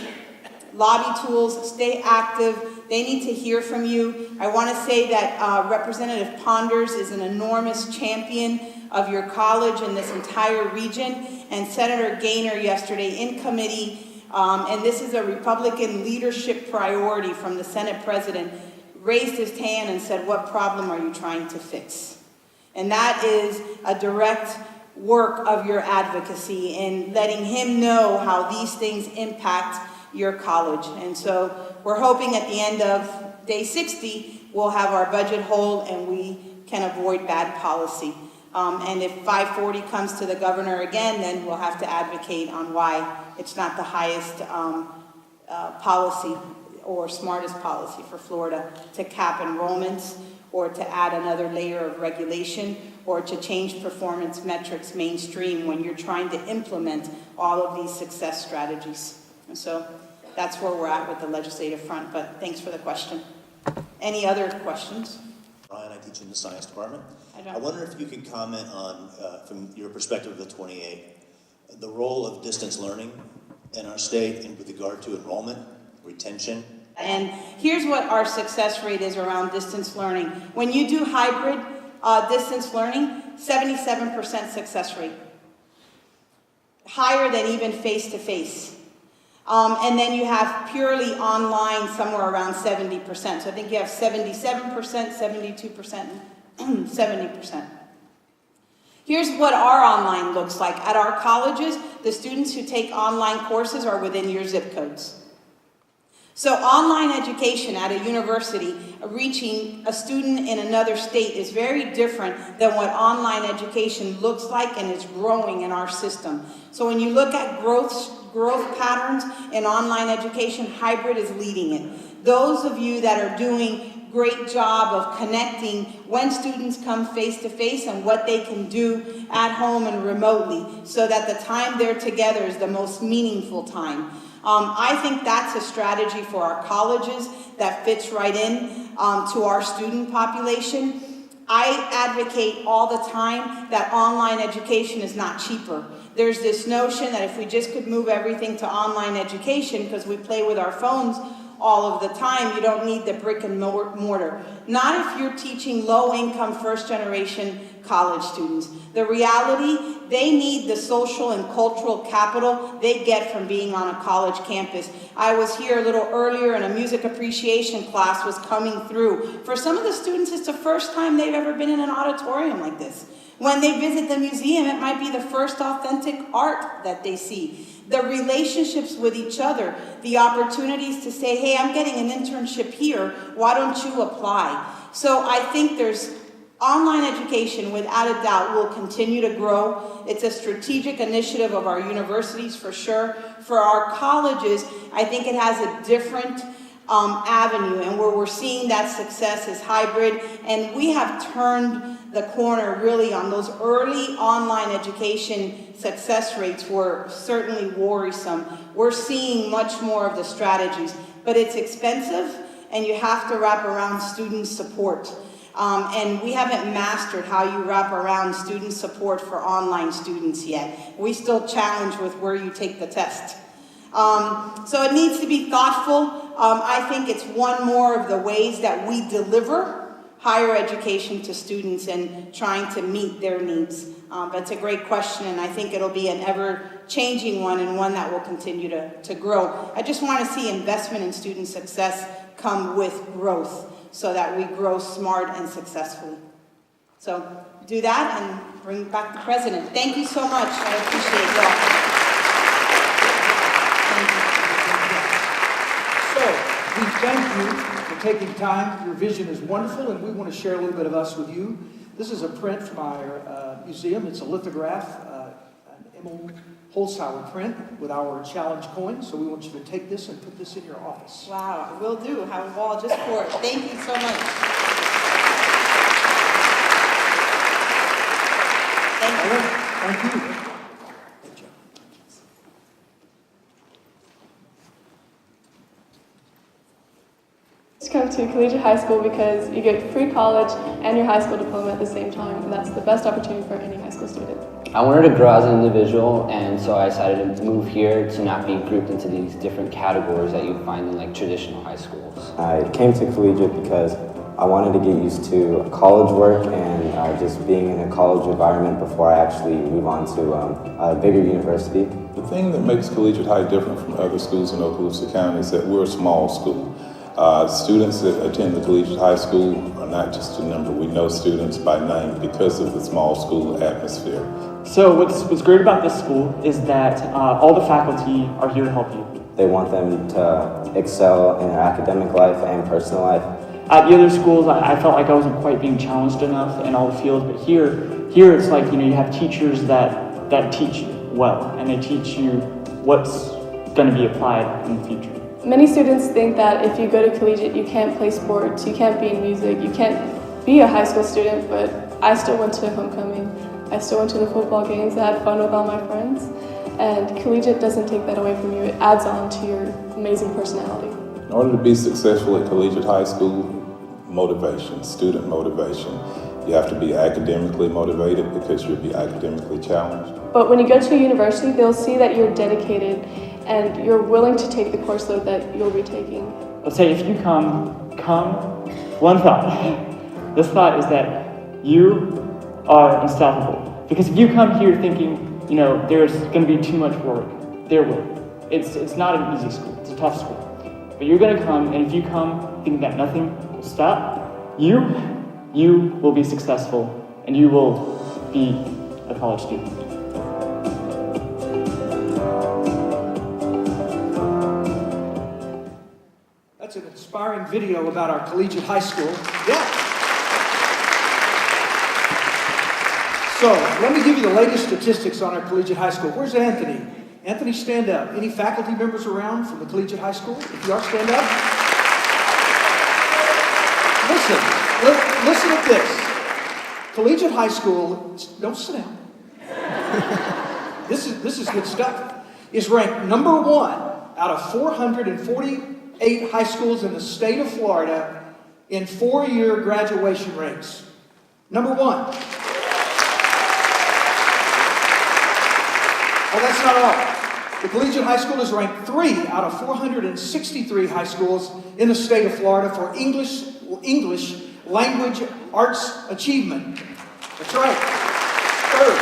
lobby tools, stay active. They need to hear from you. I want to say that Representative Ponders is an enormous champion of your college and this entire region, and Senator Gaynor yesterday in committee, and this is a Republican leadership priority from the Senate President, raised his hand and said, what problem are you trying to fix? And that is a direct work of your advocacy in letting him know how these things impact your college. And so we're hoping at the end of day 60, we'll have our budget hold and we can avoid bad policy. And if 540 comes to the governor again, then we'll have to advocate on why it's not the highest policy or smartest policy for Florida to cap enrollments or to add another layer of regulation or to change performance metrics mainstream when you're trying to implement all of these success strategies. And so that's where we're at with the legislative front, but thanks for the question. Any other questions? Brian, I teach in the science department. I wonder if you could comment on, from your perspective of the 28, the role of distance learning in our state and with regard to enrollment, retention. And here's what our success rate is around distance learning. When you do hybrid distance learning, 77% success rate. Higher than even face-to-face. And then you have purely online somewhere around 70%. So I think you have 77%, 72%, 70%. Here's what our online looks like. At our colleges, the students who take online courses are within your zip codes. So online education at a university, reaching a student in another state is very different than what online education looks like and is growing in our system. So when you look at growth patterns in online education, hybrid is leading it. Those of you that are doing great job of connecting when students come face-to-face and what they can do at home and remotely so that the time they're together is the most meaningful time. I think that's a strategy for our colleges that fits right in to our student population. I advocate all the time that online education is not cheaper. There's this notion that if we just could move everything to online education because we play with our phones all of the time, you don't need the brick and mortar. Not if you're teaching low-income, first-generation college students. The reality, they need the social and cultural capital they get from being on a college campus. I was here a little earlier and a music appreciation class was coming through. For some of the students, it's the first time they've ever been in an auditorium like this. When they visit the museum, it might be the first authentic art that they see. The relationships with each other, the opportunities to say, hey, I'm getting an internship here, why don't you apply? So I think there's online education, without a doubt, will continue to grow. It's a strategic initiative of our universities for sure. For our colleges, I think it has a different avenue, and where we're seeing that success is hybrid, and we have turned the corner really on those early online education success rates were certainly worrisome. We're seeing much more of the strategies, but it's expensive and you have to wrap around student support. And we haven't mastered how you wrap around student support for online students yet. We still challenge with where you take the test. So it needs to be thoughtful. I think it's one more of the ways that we deliver higher education to students and trying to meet their needs. But it's a great question, and I think it'll be an ever-changing one and one that will continue to grow. I just want to see investment in student success come with growth so that we grow smart and successfully. So do that and bring back the president. Thank you so much. I appreciate y'all. So, we thank you for taking time. Your vision is wonderful, and we want to share a little bit of us with you. This is a print from our museum. It's a lithograph, an Emil Holzhauer print with our challenge coin. So we want you to take this and put this in your office. Wow, I will do. Have a wall just for it. Thank you so much. Thank you. All right. Thank you. Come to collegiate high school because you get free college and your high school diploma at the same time, and that's the best opportunity for any high school student. I wanted to grow as an individual, and so I decided to move here to not be grouped into these different categories that you find in like traditional high schools. I came to collegiate because I wanted to get used to college work and just being in a college environment before I actually move on to a bigger university. The thing that makes collegiate high different from other schools in Okaloosa County is that we're a small school. Students that attend the collegiate high school are not just a number. We know students by name because of the small school atmosphere. So what's great about this school is that all the faculty are here to help you. They want them to excel in their academic life and personal life. At the other schools, I felt like I wasn't quite being challenged enough in all the fields, but here it's like, you have teachers that teach you well, and they teach you what's going to be applied in the future. Many students think that if you go to collegiate, you can't play sports, you can't be in music, you can't be a high school student, but I still went to homecoming. I still went to the football games, I had fun with all my friends, and collegiate doesn't take that away from you. It adds on to your amazing personality. In order to be successful at collegiate high school, motivation, student motivation. You have to be academically motivated because you'll be academically challenged. But when you go to a university, they'll see that you're dedicated and you're willing to take the course load that you'll be taking. Let's say if you come, one thought. This thought is that you are unstoppable. Because if you come here thinking, there's going to be too much work, there will. It's not an easy school, it's a tough school. But you're going to come, and if you come thinking that nothing will stop, you will be successful, and you will be a college student. That's an inspiring video about our collegiate high school. Yeah. So, let me give you the latest statistics on our collegiate high school. Where's Anthony? Anthony, stand up. Any faculty members around from the collegiate high school? If you are, stand up. Listen at this. Collegiate high school, don't sit down. This is good stuff. Is ranked number 1 out of 448 high schools in the state of Florida in 4-year graduation rates. Number 1. Well, that's not all. The collegiate high school is ranked 3 out of 463 high schools in the state of Florida for English language arts achievement. That's right. 3rd.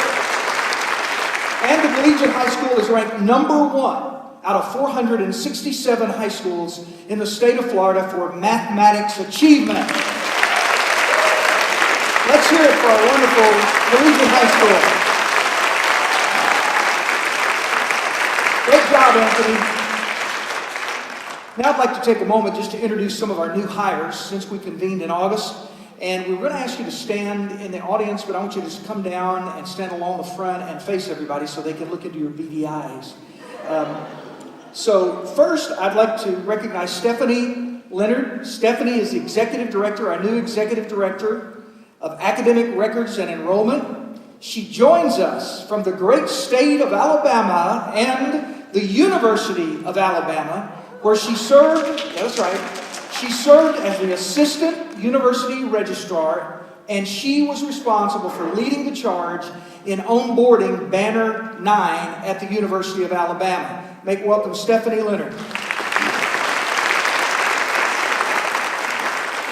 And the collegiate high school is ranked number 1 out of 467 high schools in the state of Florida for mathematics achievement. Let's hear it for our wonderful collegiate high school. Great job, Anthony. Now I'd like to take a moment just to introduce some of our new hires since we convened in August. And we're going to ask you to stand in the audience, but I want you to just come down and stand along the front and face everybody so they can look into your beady eyes. So first, I'd like to recognize Stephanie Leonard. Stephanie is the executive director, our new executive director of academic records and enrollment. She joins us from the great state of Alabama and the University of Alabama, where she served, that's right, she served as the assistant university registrar, and she was responsible for leading the charge in onboarding Banner 9 at the University of Alabama. Make welcome Stephanie Leonard.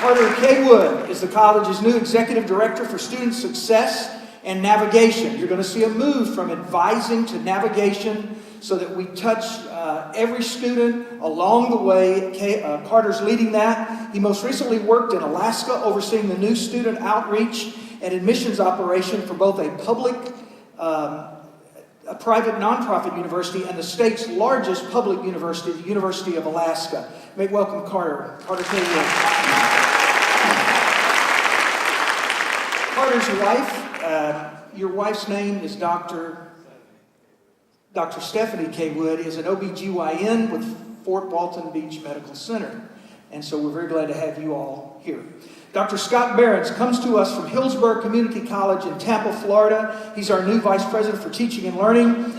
Carter K. Wood is the college's new executive director for student success and navigation. You're going to see a move from advising to navigation so that we touch every student along the way. Carter's leading that. He most recently worked in Alaska overseeing the new student outreach and admissions operation for both a public, a private nonprofit university and the state's largest public university, the University of Alaska. Make welcome Carter K. Wood. Carter's wife, your wife's name is Dr. Stephanie K. Wood, is an OBGYN with Fort Walton Beach Medical Center. And so we're very glad to have you all here. Dr. Scott Behrens comes to us from Hillsborough Community College in Tampa, Florida. He's our new Vice President for Teaching and Learning.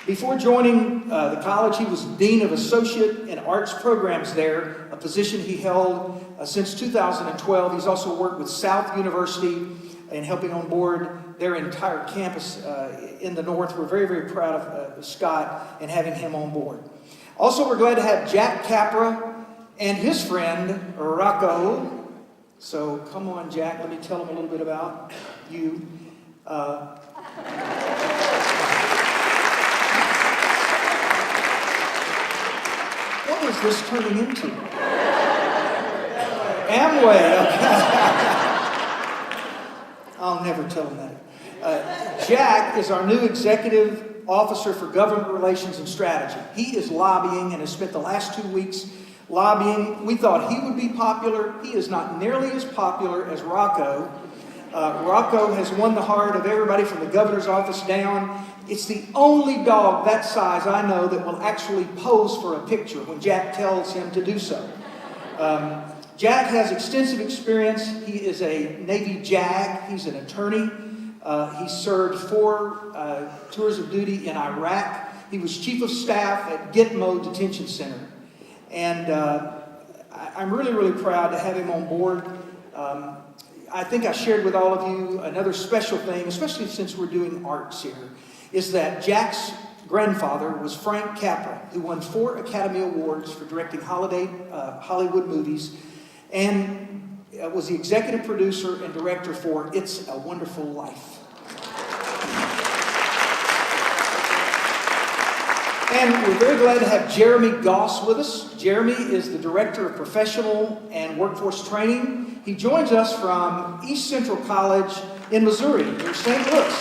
Before joining the college, he was Dean of Associate in Arts Programs there, a position he held since 2012. He's also worked with South University in helping on board their entire campus in the north. We're very, very proud of Scott and having him on board. Also, we're glad to have Jack Capra and his friend, Rocco. So come on, Jack, let me tell him a little bit about you. What is this turning into? Amway, okay. I'll never tell him that. Jack is our new executive officer for government relations and strategy. He is lobbying and has spent the last 2 weeks lobbying. We thought he would be popular. He is not nearly as popular as Rocco. Rocco has won the heart of everybody from the governor's office down. It's the only dog that size I know that will actually pose for a picture when Jack tells him to do so. Jack has extensive experience. He is a Navy JAG. He's an attorney. He served 4 tours of duty in Iraq. He was chief of staff at Gitmo Detention Center. And I'm really, really proud to have him on board. I think I shared with all of you another special thing, especially since we're doing arts here, is that Jack's grandfather was Frank Capra, who won 4 Academy Awards for directing Hollywood movies, and was the executive producer and director for It's a Wonderful Life. And we're very glad to have Jeremy Goss with us. Jeremy is the Director of Professional and Workforce Training. He joins us from East Central College in Missouri, near St. Louis.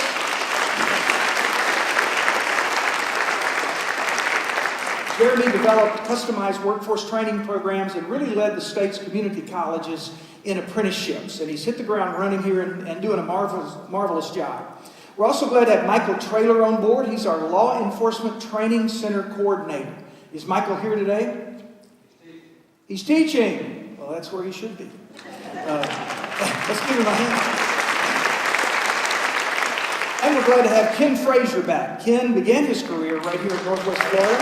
Jeremy developed customized workforce training programs and really led the state's community colleges in apprenticeships. And he's hit the ground running here and doing a marvelous job. We're also glad to have Michael Traylor on board. He's our Law Enforcement Training Center Coordinator. Is Michael here today? He's teaching. Well, that's where he should be. Let's give him a hand. And we're glad to have Ken Frazier back. Ken began his career right here in Northwest Florida.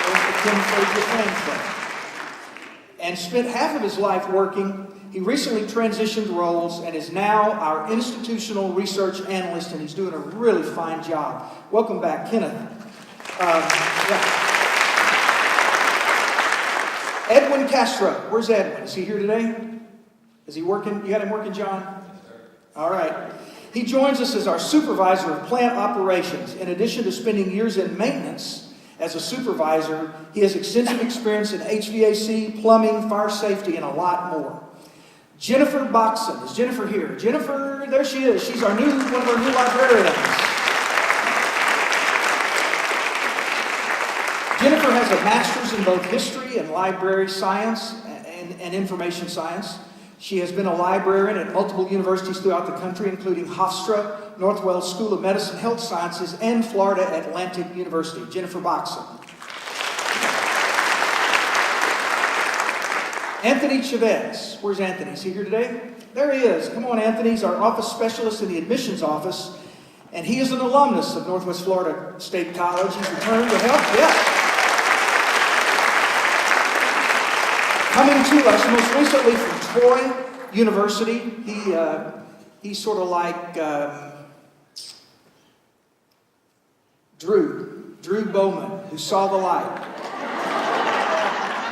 There's the Ken Frazier fan club. And spent half of his life working. He recently transitioned roles and is now our institutional research analyst, and he's doing a really fine job. Welcome back, Kenneth. Edwin Castro. Where's Edwin? Is he here today? Is he working? You got him working, John? All right. He joins us as our supervisor of plant operations. In addition to spending years in maintenance, as a supervisor, he has extensive experience in HVAC, plumbing, fire safety, and a lot more. Jennifer Boxon. Is Jennifer here? Jennifer, there she is. She's one of our new librarians. Jennifer Jennifer has a master's in both history and library science and information science. She has been a librarian at multiple universities throughout the country, including Hofstra, Northwell School of Medicine, Health Sciences, and Florida Atlantic University. Jennifer Boxon. Anthony Chavez. Where's Anthony? Is he here today? There he is. Come on, Anthony. He's our office specialist in the admissions office, and he is an alumnus of Northwest Florida State College. He's returned to help. Yeah. Coming to us most recently from Troy University. He's sort of like Drew Bowman, who saw the light,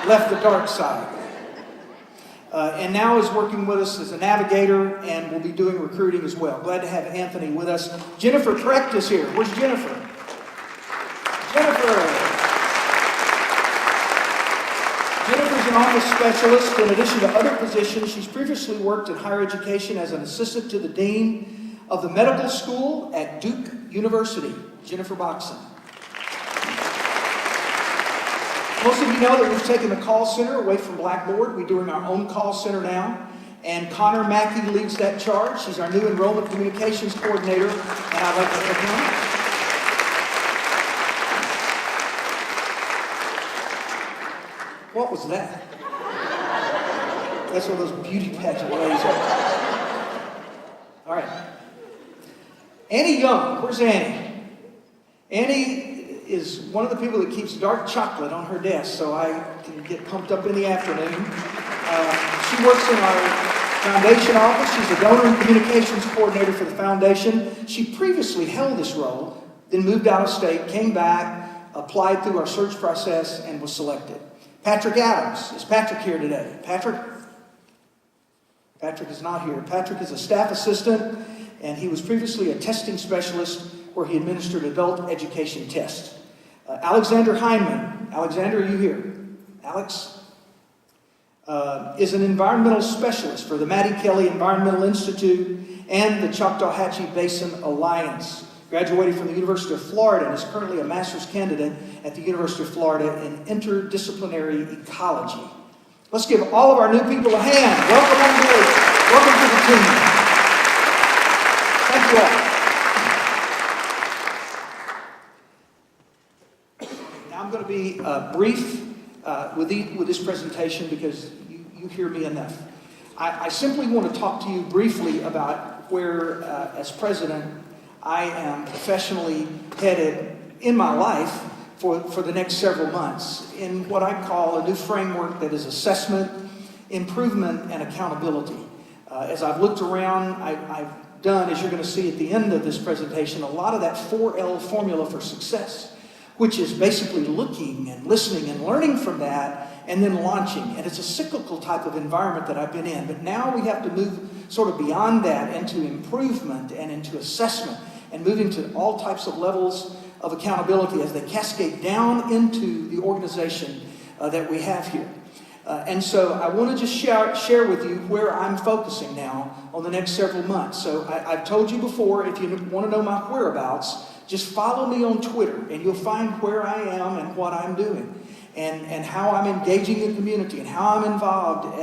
left the dark side. And now is working with us as a navigator and will be doing recruiting as well. Glad to have Anthony with us. Jennifer Precht is here. Where's Jennifer? Jennifer's an office specialist. In addition to other positions, she's previously worked in higher education as an assistant to the dean of the medical school at Duke University. Jennifer Boxon. Most of you know that we've taken the call center away from Blackboard. We're doing our own call center now. And Connor Mackey leads that charge. She's our new enrollment communications coordinator. And I'd like to thank him. What was that? That's one of those beauty pageant lasers. All right. Annie Young. Where's Annie? Annie is one of the people that keeps dark chocolate on her desk so I can get pumped up in the afternoon. She works in our foundation office. She's a donor and communications coordinator for the foundation. She previously held this role, then moved out of state, came back, applied through our search process, and was selected. Patrick Adams. Is Patrick here today? Patrick? Patrick is not here. Patrick is a staff assistant, and he was previously a testing specialist where he administered adult education tests. Alexander Heineman. Alexander, are you here? Alex? Is an environmental specialist for the Mattie Kelly Environmental Institute and the Choctawhatchee Basin Alliance. Graduated from the University of Florida and is currently a master's candidate at the University of Florida in interdisciplinary ecology. Let's give all of our new people a hand. Welcome on board. Welcome to the team. Thank you all. I'm going to be brief with this presentation because you hear me enough. I simply want to talk to you briefly about where, as president, I am professionally headed in my life for the next several months in what I call a new framework that is assessment, improvement, and accountability. As I've looked around, I've done, as you're going to see at the end of this presentation, a lot of that 4L formula for success, which is basically looking and listening and learning from that and then launching. And it's a cyclical type of environment that I've been in. But now we have to move sort of beyond that into improvement and into assessment and moving to all types of levels of accountability as they cascade down into the organization that we have here. And so I want to just share with you where I'm focusing now on the next several months. So I've told you before, if you want to know my whereabouts, just follow me on Twitter and you'll find where I am and what I'm doing and how I'm engaging the community and how I'm involved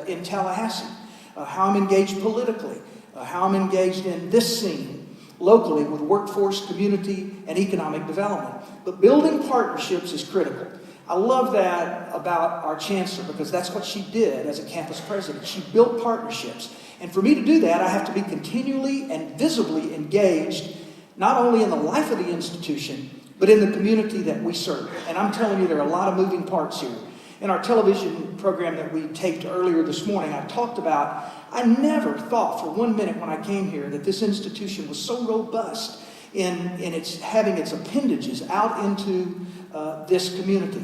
in Tallahassee, how I'm engaged politically, how I'm engaged in this scene locally with workforce, community, and economic development. But building partnerships is critical. I love that about our chancellor because that's what she did as a campus president. She built partnerships. And for me to do that, I have to be continually and visibly engaged, not only in the life of the institution, but in the community that we serve. And I'm telling you, there are a lot of moving parts here. In our television program that we taped earlier this morning, I talked about, I never thought for 1 minute when I came here that this institution was so robust in its having its appendages out into this community.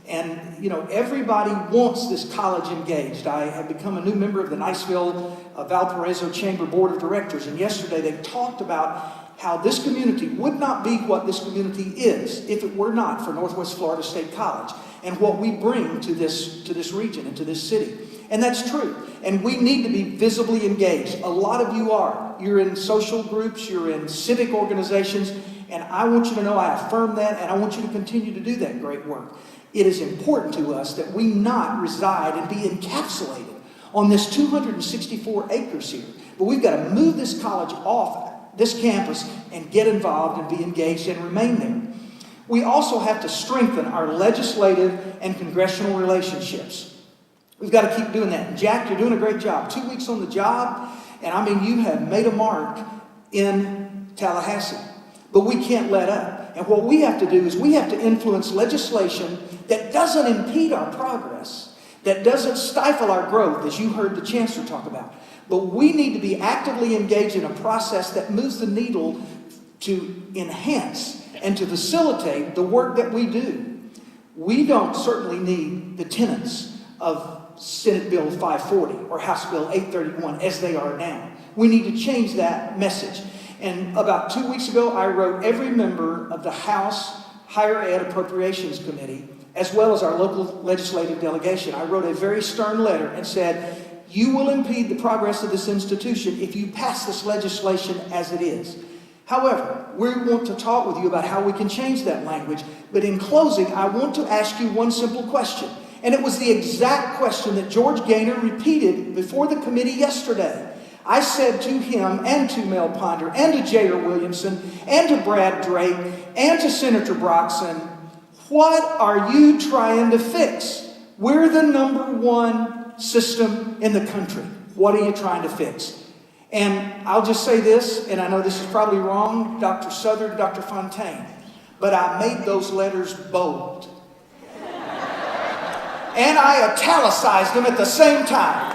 And, you know, everybody wants this college engaged. I have become a new member of the Niceville Valparaiso Chamber Board of Directors. And yesterday they talked about how this community would not be what this community is if it were not for Northwest Florida State College and what we bring to this region and to this city. And that's true. And we need to be visibly engaged. A lot of you are. You're in social groups, you're in civic organizations, and I want you to know I affirm that, and I want you to continue to do that great work. It is important to us that we not reside and be encapsulated on this 264 acres here. But we've got to move this college off this campus and get involved and be engaged and remain there. We also have to strengthen our legislative and congressional relationships. We've got to keep doing that. And Jack, you're doing a great job. 2 weeks on the job, and I mean, you have made a mark in Tallahassee. But we can't let up. And what we have to do is we have to influence legislation that doesn't impede our progress, that doesn't stifle our growth, as you heard the Chancellor talk about. But we need to be actively engaged in a process that moves the needle to enhance and to facilitate the work that we do. We don't certainly need the tenets of Senate Bill 540 or House Bill 831 as they are now. We need to change that message. And about 2 weeks ago, I wrote every member of the House Higher Ed Appropriations Committee, as well as our local legislative delegation. I wrote a very stern letter and said, you will impede the progress of this institution if you pass this legislation as it is. However, we want to talk with you about how we can change that language. But in closing, I want to ask you one simple question. And it was the exact question that George Gaynor repeated before the committee yesterday. I said to him and to Mel Ponder and to J.R. Williamson and to Brad Drake and to Senator Broxson, what are you trying to fix? We're the #1 system in the country. What are you trying to fix? And I'll just say this, and I know this is probably wrong, Dr. Southern, Dr. Fontaine, but I made those letters bold. And I italicized them at the same time.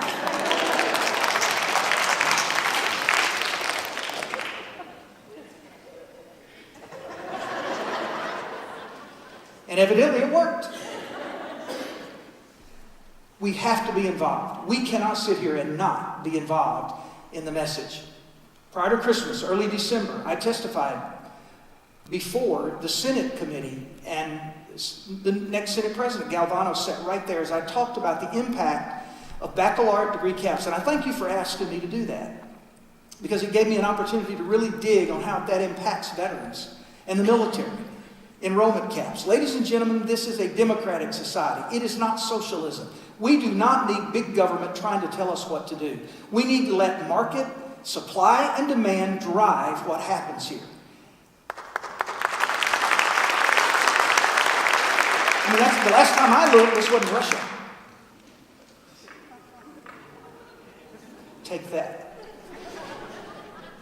And evidently it worked. We have to be involved. We cannot sit here and not be involved in the message. Prior to Christmas, early December, I testified before the Senate committee, and the next Senate President, Galvano, sat right there as I talked about the impact of baccalaureate degree caps. And I thank you for asking me to do that, because it gave me an opportunity to really dig on how that impacts veterans and the military. Enrollment caps. Ladies and gentlemen, this is a democratic society. It is not socialism. We do not need big government trying to tell us what to do. We need to let market, supply, and demand drive what happens here. I mean, that's the last time I looked, this wasn't Russia. Take that.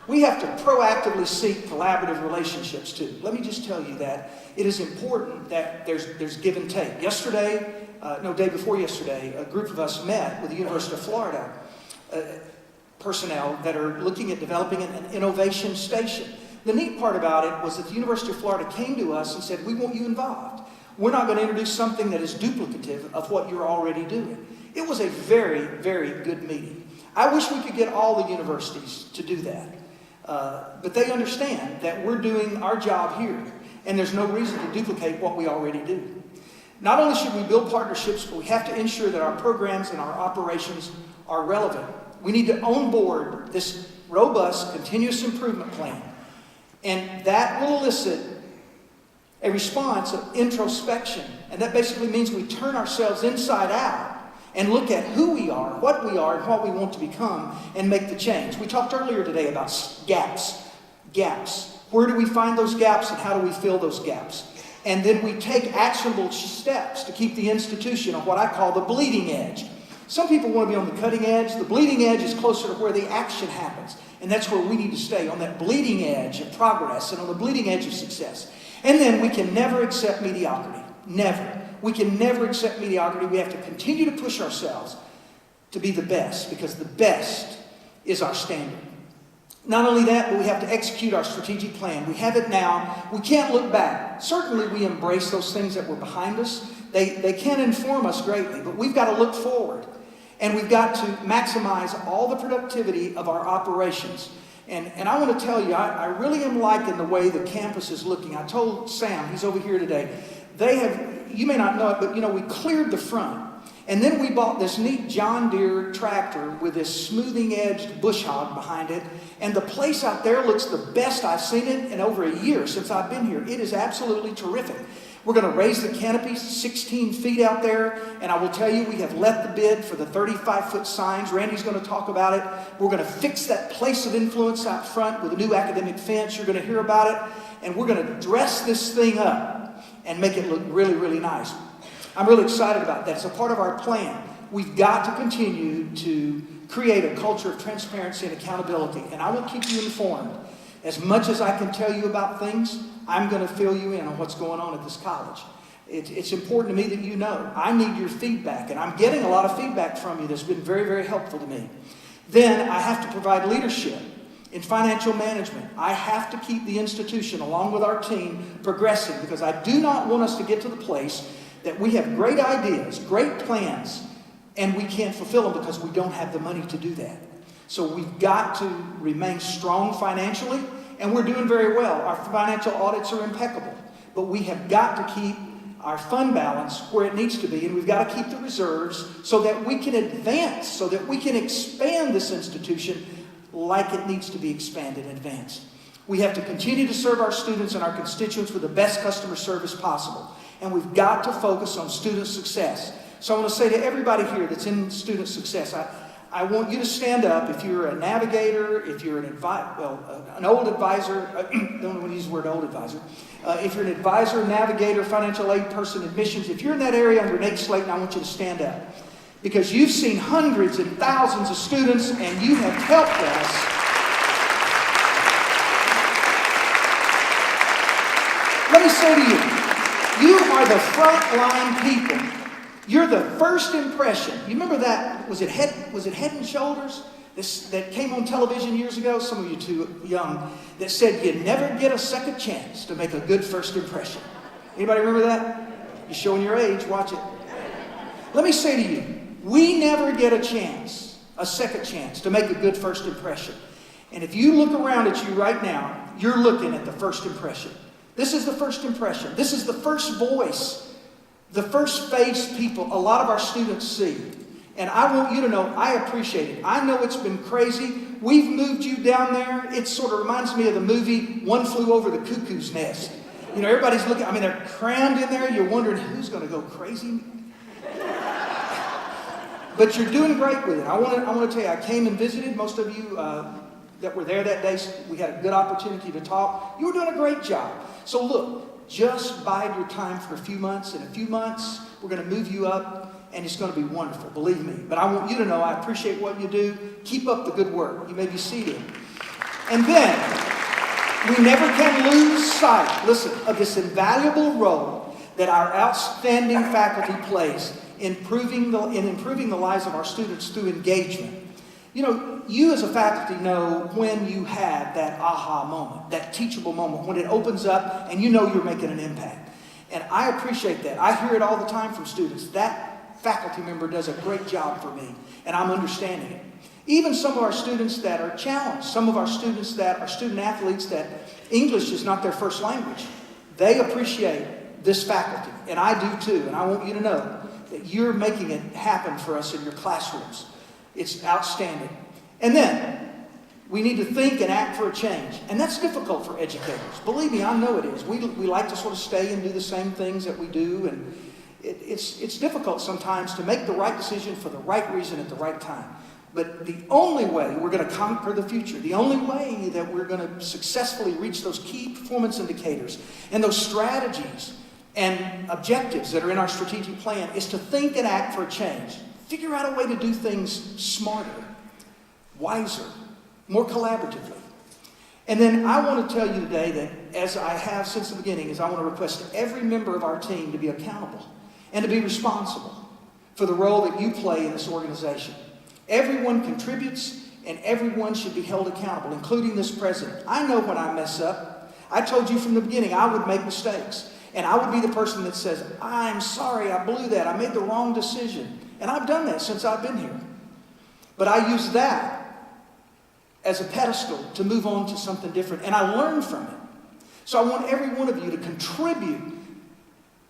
We have to proactively seek collaborative relationships too. Let me just tell you that it is important that there's give and take. Day before yesterday, a group of us met with the University of Florida personnel that are looking at developing an innovation station. The neat part about it was that the University of Florida came to us and said, we want you involved. We're not going to introduce something that is duplicative of what you're already doing. It was a very, very good meeting. I wish we could get all the universities to do that. But they understand that we're doing our job here, and there's no reason to duplicate what we already do. Not only should we build partnerships, but we have to ensure that our programs and our operations are relevant. We need to onboard this robust continuous improvement plan, and that will elicit a response of introspection. And that basically means we turn ourselves inside out and look at who we are, and what we want to become, and make the change. We talked earlier today about gaps. Gaps. Where do we find those gaps, and how do we fill those gaps? And then we take actionable steps to keep the institution on what I call the bleeding edge. Some people want to be on the cutting edge. The bleeding edge is closer to where the action happens. And that's where we need to stay, on that bleeding edge of progress and on the bleeding edge of success. And then we can never accept mediocrity. Never. We can never accept mediocrity. We have to continue to push ourselves to be the best, because the best is our standard. Not only that, but we have to execute our strategic plan. We have it now. We can't look back. Certainly we embrace those things that were behind us. They can inform us greatly, but we've got to look forward. And we've got to maximize all the productivity of our operations. And I want to tell you, I really am liking the way the campus is looking. I told Sam, he's over here today, you may not know it, but we cleared the front. And then we bought this neat John Deere tractor with this smoothing-edged bush hog behind it. And the place out there looks the best I've seen it in over a year since I've been here. It is absolutely terrific. We're going to raise the canopy 16 feet out there. And I will tell you, we have let the bid for the 35-foot signs. Randy's going to talk about it. We're going to fix that place of influence out front with a new academic fence. You're going to hear about it. And we're going to dress this thing up and make it look really, really nice. I'm really excited about that. It's a part of our plan. We've got to continue to create a culture of transparency and accountability. And I will keep you informed. As much as I can tell you about things, I'm going to fill you in on what's going on at this college. It's important to me that you know. I need your feedback, and I'm getting a lot of feedback from you that's been very, very helpful to me. Then I have to provide leadership in financial management. I have to keep the institution, along with our team, progressing, because I do not want us to get to the place that we have great ideas, great plans, and we can't fulfill them because we don't have the money to do that. So we've got to remain strong financially, and we're doing very well. Our financial audits are impeccable, but we have got to keep our fund balance where it needs to be, and we've got to keep the reserves so that we can advance, so that we can expand this institution like it needs to be expanded and advanced. We have to continue to serve our students and our constituents with the best customer service possible. And we've got to focus on student success. So I want to say to everybody here that's in student success, I want you to stand up if you're a navigator, if you're an old advisor, don't want to use the word old advisor, if you're an advisor, navigator, financial aid person, admissions, if you're in that area under Nate Slayton, I want you to stand up. Because you've seen hundreds and thousands of students and you have helped us. Let me say to you, you are the frontline people. You're the first impression. You remember that? Was it Head and Shoulders that came on television years ago? Some of you too young. That said you never get a second chance to make a good first impression. Anybody remember that? You're showing your age. Watch it. Let me say to you, we never get a second chance to make a good first impression. And if you look around at you right now, you're looking at the first impression. This is the first impression. This is the first voice, the first face people a lot of our students see. And I want you to know I appreciate it. I know it's been crazy. We've moved you down there. It sort of reminds me of the movie One Flew Over the Cuckoo's Nest. You know, everybody's looking, I mean, they're crammed in there. You're wondering who's going to go crazy. But you're doing great with it. I want to tell you, I came and visited. Most of you that were there that day, we had a good opportunity to talk. You were doing a great job. So look, just bide your time for a few months. In a few months, we're going to move you up, and it's going to be wonderful, believe me. But I want you to know I appreciate what you do. Keep up the good work. You may be seated. And then, we never can lose sight, listen, of this invaluable role that our outstanding faculty plays in improving the lives of our students through engagement. You know, you as a faculty know when you have that aha moment, that teachable moment, when it opens up and you know you're making an impact. And I appreciate that. I hear it all the time from students. That faculty member does a great job for me, and I'm understanding it. Even some of our students that are challenged, some of our students that are student athletes that English is not their first language, they appreciate this faculty, and I do too. And I want you to know that you're making it happen for us in your classrooms. It's outstanding. And then, we need to think and act for a change. And that's difficult for educators. Believe me, I know it is. We like to sort of stay and do the same things that we do. And it's difficult sometimes to make the right decision for the right reason at the right time. But the only way we're going to conquer the future, the only way that we're going to successfully reach those key performance indicators and those strategies and objectives that are in our strategic plan is to think and act for a change. Figure out a way to do things smarter, wiser, more collaboratively. And then I want to tell you today that, as I have since the beginning, is I want to request every member of our team to be accountable and to be responsible for the role that you play in this organization. Everyone contributes, and everyone should be held accountable, including this president. I know when I mess up. I told you from the beginning I would make mistakes. And I would be the person that says, I'm sorry, I blew that. I made the wrong decision. And I've done that since I've been here. But I use that as a pedestal to move on to something different. And I learn from it. So I want every one of you to contribute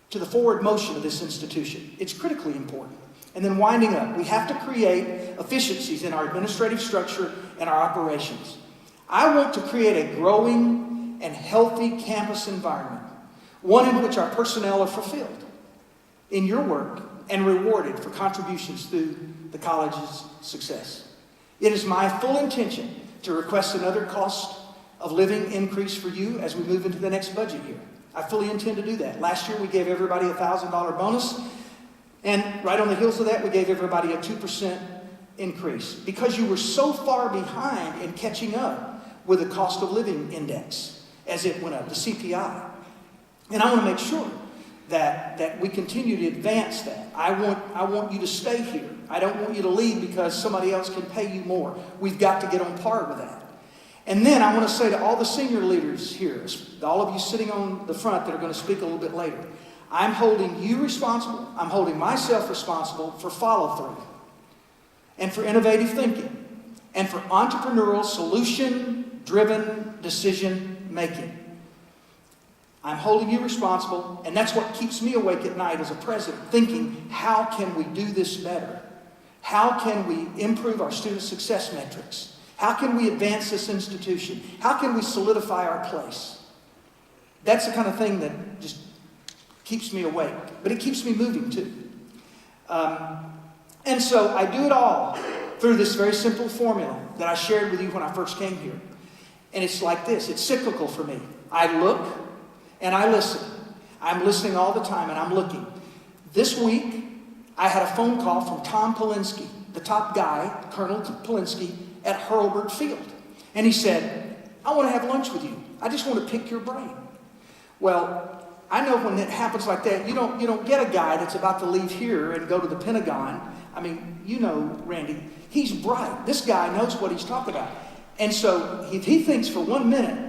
to the forward motion of this institution. It's critically important. And then winding up, we have to create efficiencies in our administrative structure and our operations. I want to create a growing and healthy campus environment, one in which our personnel are fulfilled in your work and rewarded for contributions through the college's success. It is my full intention to request another cost of living increase for you as we move into the next budget year. I fully intend to do that. Last year we gave everybody a $1,000 bonus, and right on the heels of that we gave everybody a 2% increase because you were so far behind in catching up with the cost of living index as it went up, the CPI. And I want to make sure that we continue to advance that. I want you to stay here. I don't want you to leave because somebody else can pay you more. We've got to get on par with that. And then I want to say to all the senior leaders here, all of you sitting on the front that are going to speak a little bit later, I'm holding you responsible, I'm holding myself responsible for follow-through and for innovative thinking and for entrepreneurial, solution-driven decision-making. I'm holding you responsible, and that's what keeps me awake at night as a president, thinking, how can we do this better? How can we improve our student success metrics? How can we advance this institution? How can we solidify our place? That's the kind of thing that just keeps me awake, but it keeps me moving too. And so I do it all through this very simple formula that I shared with you when I first came here. And it's like this. It's cyclical for me. I look and I listen. I'm listening all the time and I'm looking. This week, I had a phone call from Tom Polinsky, the top guy, Colonel Polinsky, at Hurlburt Field. And he said, I want to have lunch with you. I just want to pick your brain. Well, I know when it happens like that, you don't get a guy that's about to leave here and go to the Pentagon. I mean, you know Randy. He's bright. This guy knows what he's talking about. And so if he thinks for 1 minute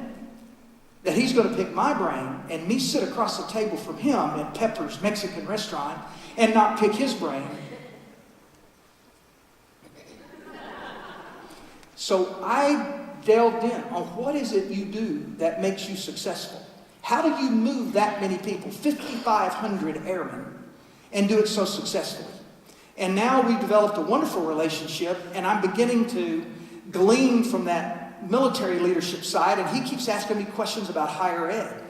that he's going to pick my brain and me sit across the table from him at Pepper's Mexican restaurant and not pick his brain. So I delved in on what is it you do that makes you successful? How do you move that many people, 5,500 airmen, and do it so successfully? And now we've developed a wonderful relationship, and I'm beginning to glean from that military leadership side, and he keeps asking me questions about higher ed.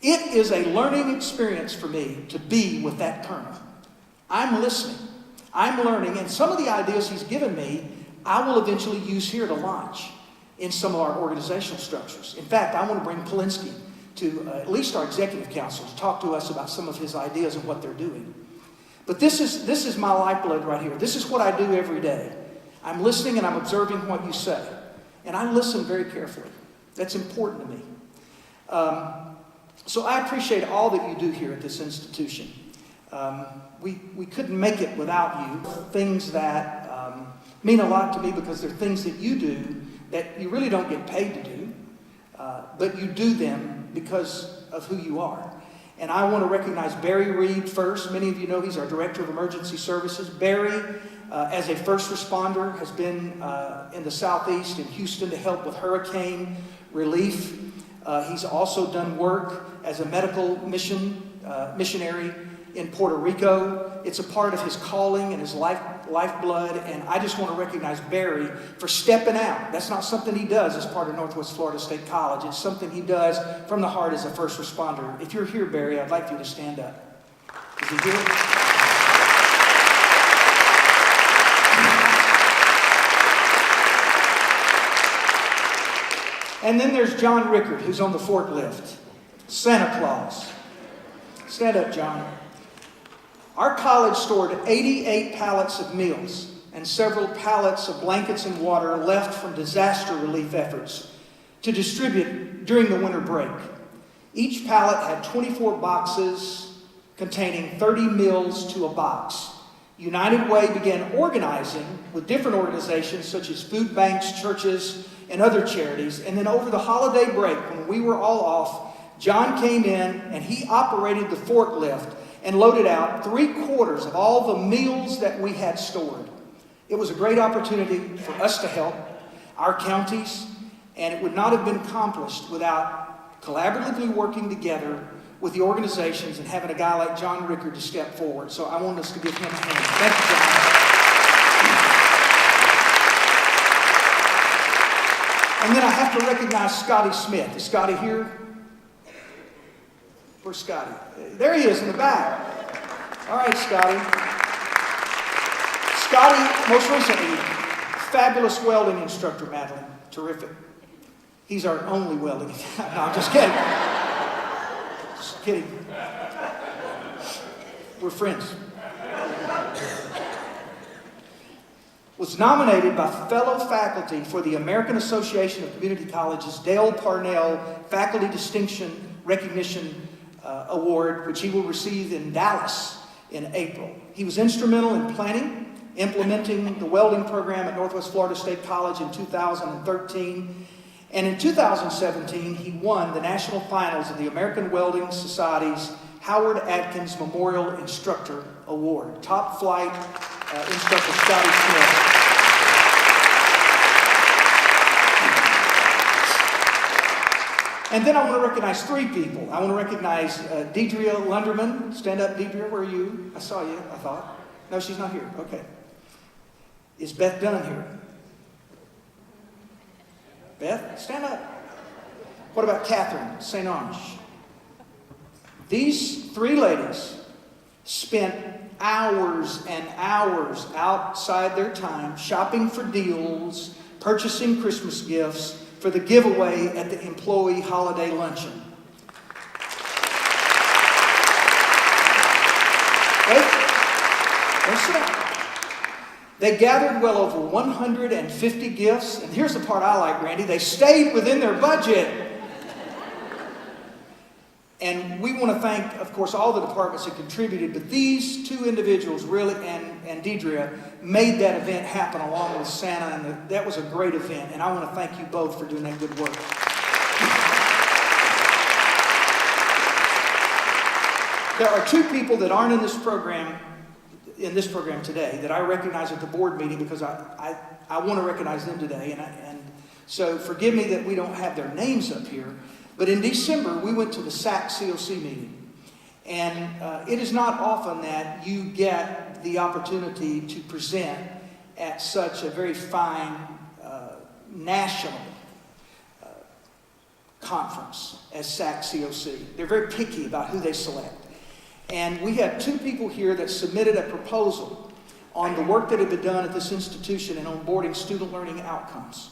It is a learning experience for me to be with that colonel. I'm listening. I'm learning, and some of the ideas he's given me, I will eventually use here to launch in some of our organizational structures. In fact, I want to bring Polinsky to at least our executive council to talk to us about some of his ideas and what they're doing. But this is my lifeblood right here. This is what I do every day. I'm listening and I'm observing what you say. And I listen very carefully. That's important to me. So I appreciate all that you do here at this institution. We couldn't make it without you. Things that mean a lot to me because they're things that you do that you really don't get paid to do, but you do them because of who you are. And I want to recognize Barry Reed first. Many of you know he's our Director of Emergency Services. Barry, as a first responder, has been in the Southeast in Houston to help with hurricane relief. He's also done work as a medical missionary in Puerto Rico. It's a part of his calling and his lifeblood, and I just want to recognize Barry for stepping out. That's not something he does as part of Northwest Florida State College. It's something he does from the heart as a first responder. If you're here, Barry, I'd like you to stand up. Is he here? And then there's John Rickard, who's on the forklift. Santa Claus. Stand up, John. Our college stored 88 pallets of meals and several pallets of blankets and water left from disaster relief efforts to distribute during the winter break. Each pallet had 24 boxes containing 30 meals to a box. United Way began organizing with different organizations such as food banks, churches, and other charities. And then over the holiday break, when we were all off, John came in and he operated the forklift and loaded out 3/4 of all the meals that we had stored. It was a great opportunity for us to help our counties, and it would not have been accomplished without collaboratively working together with the organizations and having a guy like John Rickard to step forward. So I want us to give him a hand. Thank you, John. And then I have to recognize Scotty Smith. Is Scotty here? Where's Scotty? There he is in the back. All right, Scotty. Scotty, most recently, fabulous welding instructor, Madeline. Terrific. He's our only welding. No, I'm just kidding. Just kidding. We're friends. Was nominated by fellow faculty for the American Association of Community Colleges Dale Parnell Faculty Distinction Recognition Award, which he will receive in Dallas in April. He was instrumental in planning, implementing the welding program at Northwest Florida State College in 2013. And in 2017, he won the national finals of the American Welding Society's Howard Atkins Memorial Instructor Award. Top flight instructor Scotty Smith. And then I want to recognize three people. I want to recognize Deidre Lunderman. Stand up, Deidre. Where are you? I saw you, I thought. No, she's not here. Okay. Is Beth Dunn here? Beth, stand up. What about Catherine St. Ange? These three ladies spent hours and hours outside their time shopping for deals, purchasing Christmas gifts for the giveaway at the employee holiday luncheon. Don't sit down. They gathered well over 150 gifts, and here's the part I like, Randy. They stayed within their budget. And we want to thank, of course, all the departments that contributed, but these two individuals really, and Deidre, made that event happen along with Santa, and that was a great event, and I want to thank you both for doing that good work. There are two people that aren't in this program today that I recognize at the board meeting because I want to recognize them today, and so forgive me that we don't have their names up here. But in December, we went to the SAC COC meeting. And it is not often that you get the opportunity to present at such a very fine national conference as SAC COC. They're very picky about who they select. And we had two people here that submitted a proposal on the work that had been done at this institution in onboarding student learning outcomes.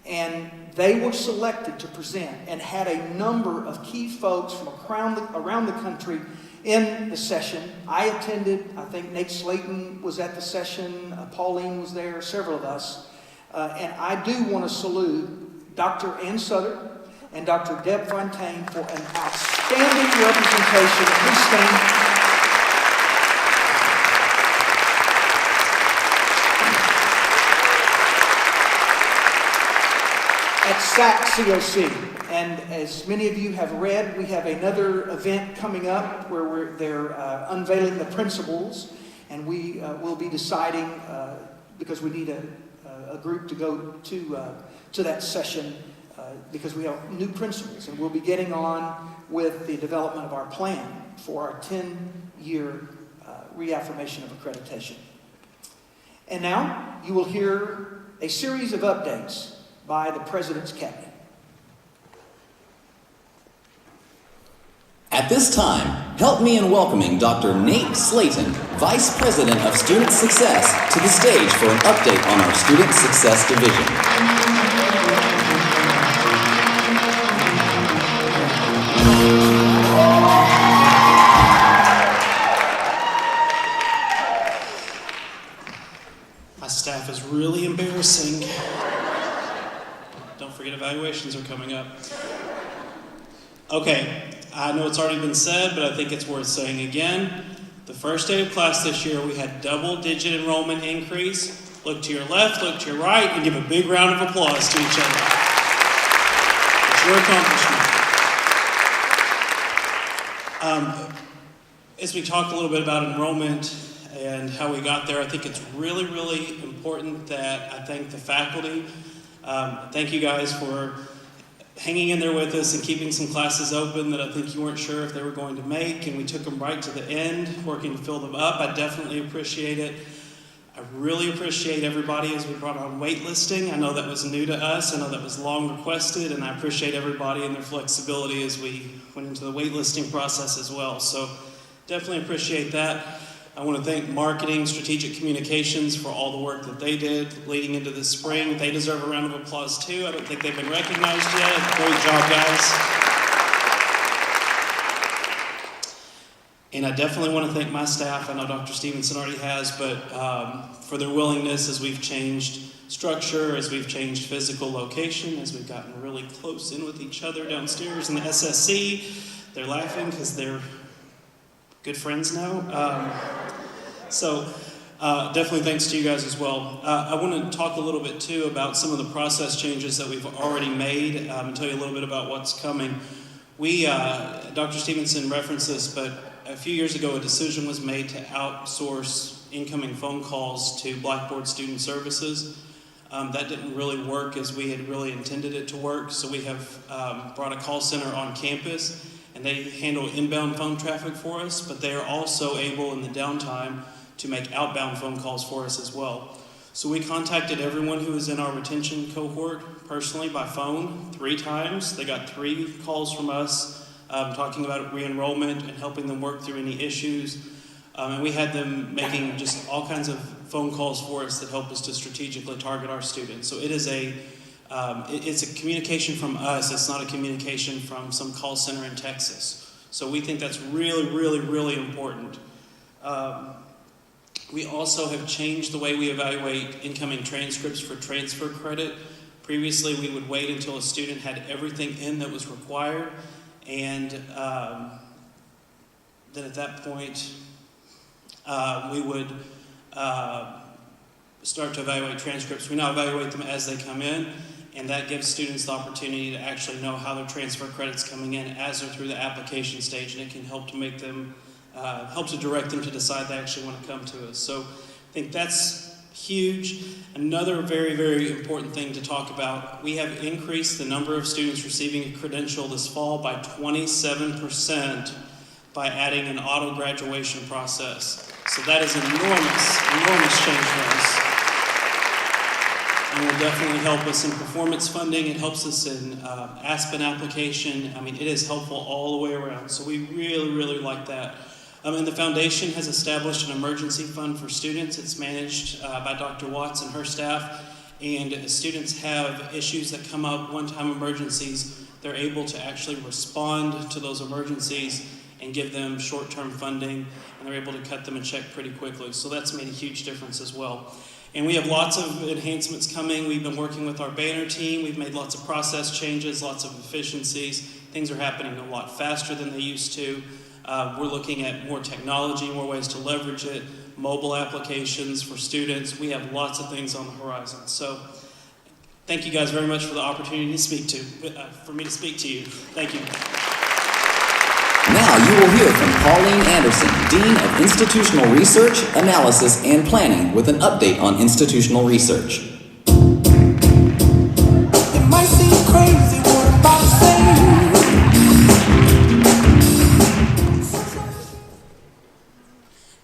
And they were selected to present and had a number of key folks from around the country in the session. I attended. I think Nate Slayton was at the session. Pauline was there, several of us. And I do want to salute Dr. Ann Southern and Dr. Deb Fontaine for an outstanding representation. Please stand. At SAC COC. And as many of you have read, we have another event coming up where they're unveiling the principles, and we will be deciding, because we need a group to go to that session, because we have new principles, and we'll be getting on with the development of our plan for our 10-year reaffirmation of accreditation. And now you will hear a series of updates by the President's Cabinet. At this time, help me in welcoming Dr. Nate Slayton, Vice President of Student Success, to the stage for an update on our Student Success Division. My staff is really embarrassing. Don't forget evaluations are coming up. Okay, I know it's already been said, but I think it's worth saying again. The first day of class this year, we had double-digit enrollment increase. Look to your left, look to your right, and give a big round of applause to each other. It's your accomplishment. As we talk a little bit about enrollment and how we got there, I think it's really, really important that I thank the faculty. Thank you guys for hanging in there with us and keeping some classes open that I think you weren't sure if they were going to make, and we took them right to the end, working to fill them up. I definitely appreciate it. I really appreciate everybody as we brought on waitlisting. I know that was new to us. I know that was long requested, and I appreciate everybody and their flexibility as we went into the waitlisting process as well. So definitely appreciate that. I want to thank marketing, strategic communications for all the work that they did leading into the spring. They deserve a round of applause too. I don't think they've been recognized yet. Great job, guys. And I definitely want to thank my staff. I know Dr. Stevenson already has, but for their willingness as we've changed structure, as we've changed physical location, as we've gotten really close in with each other downstairs in the SSC. They're laughing because they're good friends now. Definitely thanks to you guys as well. I want to talk a little bit too about some of the process changes that we've already made and tell you a little bit about what's coming. Dr. Stevenson referenced this, but a few years ago a decision was made to outsource incoming phone calls to Blackboard Student Services. That didn't really work as we had really intended it to work, so we have brought a call center on campus, and they handle inbound phone traffic for us, but they are also able in the downtime to make outbound phone calls for us as well. So we contacted everyone who was in our retention cohort personally by phone 3 times. They got 3 calls from us talking about re-enrollment and helping them work through any issues. And we had them making just all kinds of phone calls for us that help us to strategically target our students. So it is it's a communication from us. It's not a communication from some call center in Texas. So we think that's really, really, really important. We also have changed the way we evaluate incoming transcripts for transfer credit. Previously, we would wait until a student had everything in that was required, and then at that point, we would start to evaluate transcripts. We now evaluate them as they come in, and that gives students the opportunity to actually know how their transfer credit's coming in as they're through the application stage, and it can help to make them, help to direct them to decide they actually want to come to us. So I think that's huge. Another very, very important thing to talk about, we have increased the number of students receiving a credential this fall by 27% by adding an auto graduation process. So that is enormous change for us. And will definitely help us in performance funding. It helps us in Aspen application. I mean, it is helpful all the way around. So we really, really like that. And the foundation has established an emergency fund for students. It's managed by Dr. Watts and her staff. And as students have issues that come up, one-time emergencies, they're able to actually respond to those emergencies and give them short-term funding, and they're able to cut them a check pretty quickly. So that's made a huge difference as well. And we have lots of enhancements coming. We've been working with our banner team. We've made lots of process changes, lots of efficiencies. Things are happening a lot faster than they used to. We're looking at more technology, more ways to leverage it, mobile applications for students. We have lots of things on the horizon. So thank you guys very much for the opportunity to speak for me to speak to you. Thank you. Now you will hear from Pauline Anderson, Dean of Institutional Research, Analysis, and Planning, with an update on institutional research. It might seem crazy what I'm about to say.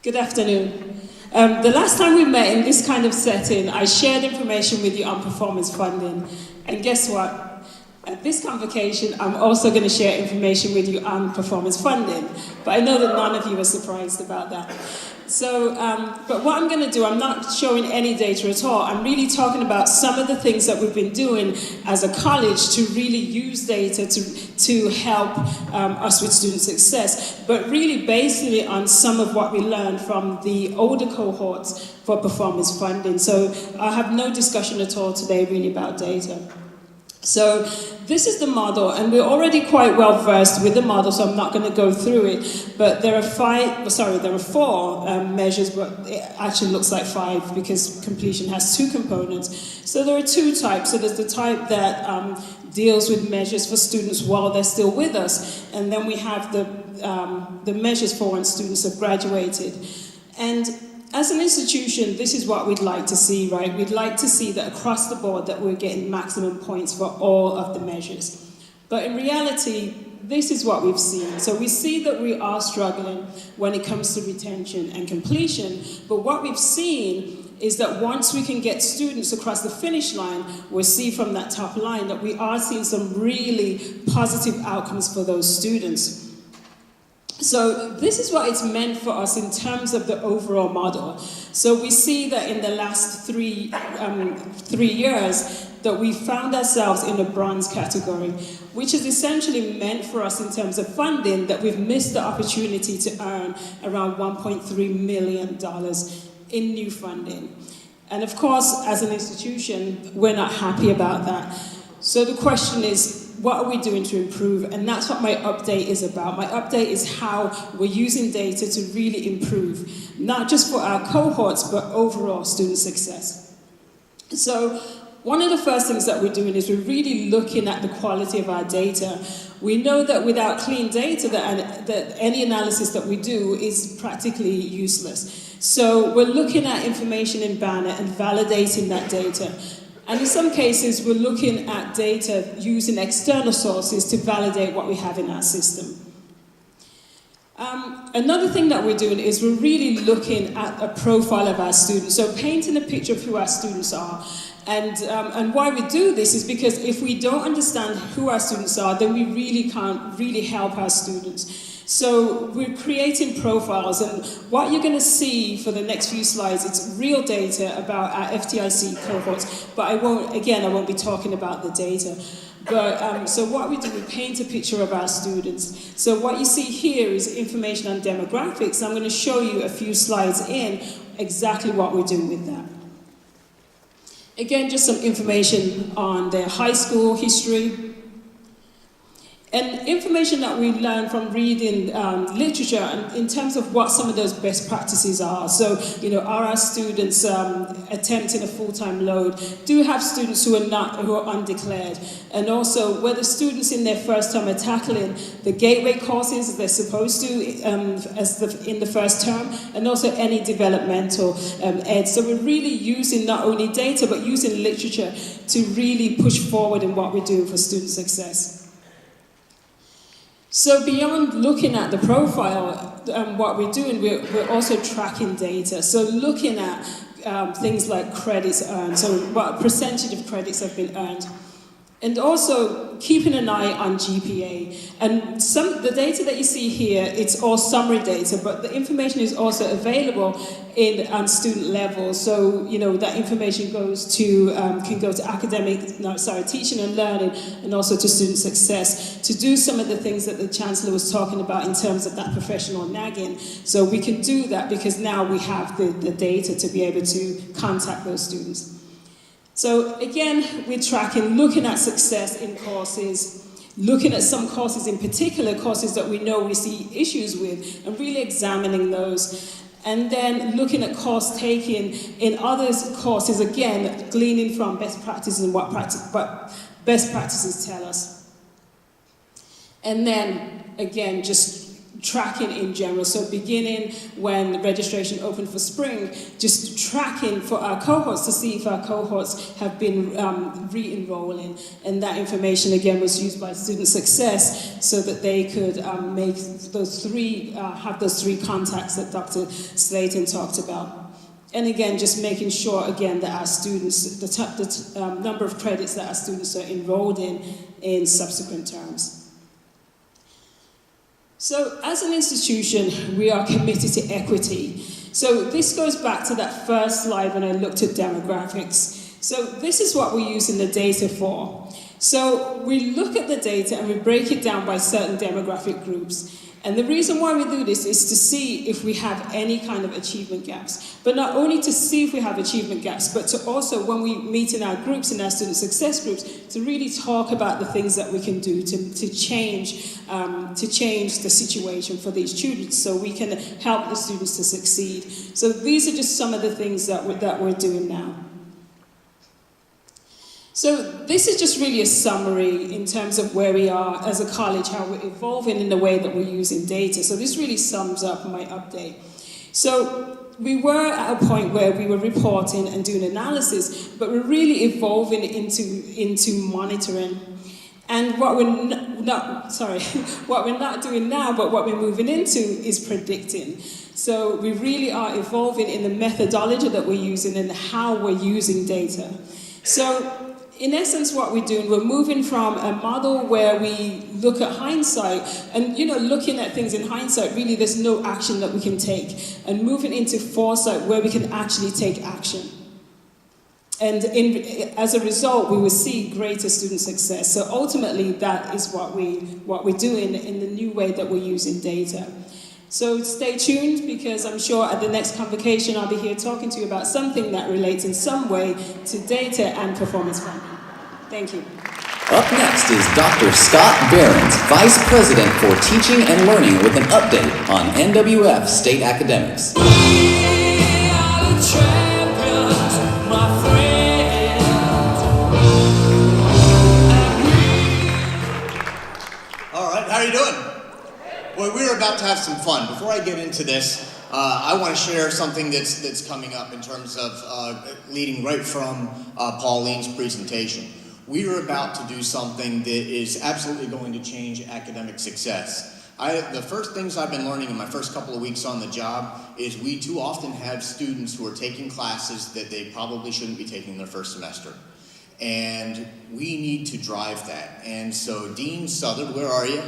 Good afternoon. The last time we met in this kind of setting, I shared information with you on performance funding. And guess what? At this convocation, I'm also going to share information with you on performance funding. But I know that none of you are surprised about that. So, but what I'm going to do, I'm not showing any data at all. I'm really talking about some of the things that we've been doing as a college to really use data to help us with student success, but really basing it on some of what we learned from the older cohorts for performance funding. So I have no discussion at all today really about data. So this is the model, and we're already quite well versed with the model, so I'm not going to go through it. But there are 4 measures, but it actually looks like 5 because completion has 2 components. So there are 2 types. So there's the type that deals with measures for students while they're still with us, and then we have the measures for when students have graduated. And as an institution, this is what we'd like to see, right? We'd like to see that across the board that we're getting maximum points for all of the measures. But in reality, this is what we've seen. So we see that we are struggling when it comes to retention and completion, but what we've seen is that once we can get students across the finish line, we'll see from that top line that we are seeing some really positive outcomes for those students. So this is what it's meant for us in terms of the overall model. So we see that in the last three years that we found ourselves in the bronze category, which is essentially meant for us in terms of funding that we've missed the opportunity to earn around $1.3 million in new funding. And of course, as an institution, we're not happy about that. So the question is, what are we doing to improve? And that's what my update is about. My update is how we're using data to really improve, not just for our cohorts, but overall student success. So one of the first things that we're doing is we're really looking at the quality of our data. We know that without clean data, that any analysis that we do is practically useless. So we're looking at information in Banner and validating that data. And in some cases, we're looking at data using external sources to validate what we have in our system. Another thing that we're doing is we're really looking at a profile of our students, so painting a picture of who our students are. And why we do this is because if we don't understand who our students are, then we really can't really help our students. So we're creating profiles, and what you're going to see for the next few slides, it's real data about our FTIC cohorts, but I won't be talking about the data. But so what we do, we paint a picture of our students. So what you see here is information on demographics. I'm going to show you a few slides in exactly what we're doing with that. Again, just some information on their high school history. And information that we learn from reading literature and in terms of what some of those best practices are. So, are our students attempting a full-time load? Do we have students who are undeclared? And also, whether students in their first term are tackling the gateway courses as they're supposed to in the first term, and also any developmental ed. So we're really using not only data, but using literature to really push forward in what we're doing for student success. So beyond looking at the profile, what we're doing, we're also tracking data. So looking at things like credits earned, so what percentage of credits have been earned. And also keeping an eye on GPA. And the data that you see here, it's all summary data, but the information is also available on student level. So, that information can go to teaching and learning, and also to student success, to do some of the things that the Chancellor was talking about in terms of that professional nagging. So we can do that because now we have the data to be able to contact those students. So again, we're tracking, looking at success in courses, looking at some courses in particular, courses that we know we see issues with, and really examining those. And then looking at course taking in other courses, again, gleaning from best practices and what best practices tell us. And then, again, just tracking in general. So beginning when registration opened for spring, just tracking for our cohorts to see if our cohorts have been re-enrolling. And that information, again, was used by student success so that they could have those three contacts that Dr. Slayton talked about. And again, just making sure, again, that our students, the number of credits that our students are enrolled in subsequent terms. So as an institution, we are committed to equity. So this goes back to that first slide when I looked at demographics. So this is what we're using the data for. So we look at the data and we break it down by certain demographic groups. And the reason why we do this is to see if we have any kind of achievement gaps. But not only to see if we have achievement gaps, but to also, when we meet in our groups, in our student success groups, to really talk about the things that we can do to change the situation for these students so we can help the students to succeed. So these are just some of the things that we're doing now. So this is just really a summary in terms of where we are as a college, how we're evolving in the way that we're using data. So this really sums up my update. So we were at a point where we were reporting and doing analysis, but we're really evolving into monitoring. And what we're what we're not doing now, but what we're moving into is predicting. So we really are evolving in the methodology that we're using and how we're using data. So in essence, what we're doing, we're moving from a model where we look at hindsight and, looking at things in hindsight, really there's no action that we can take, and moving into foresight where we can actually take action. And as a result, we will see greater student success. So ultimately, that is what we're doing in the new way that we're using data. So stay tuned, because I'm sure at the next convocation, I'll be here talking to you about something that relates in some way to data and performance funding. Thank you. Up next is Dr. Scott Behrens, Vice President for Teaching and Learning, with an update on NWF state academics. All right, how are you doing? Well, we're about to have some fun. Before I get into this, I want to share something that's coming up in terms of leading right from Pauline's presentation. We are about to do something that is absolutely going to change academic success. The first things I've been learning in my first couple of weeks on the job is we too often have students who are taking classes that they probably shouldn't be taking their first semester. And we need to drive that. And so Dean Southard, where are you?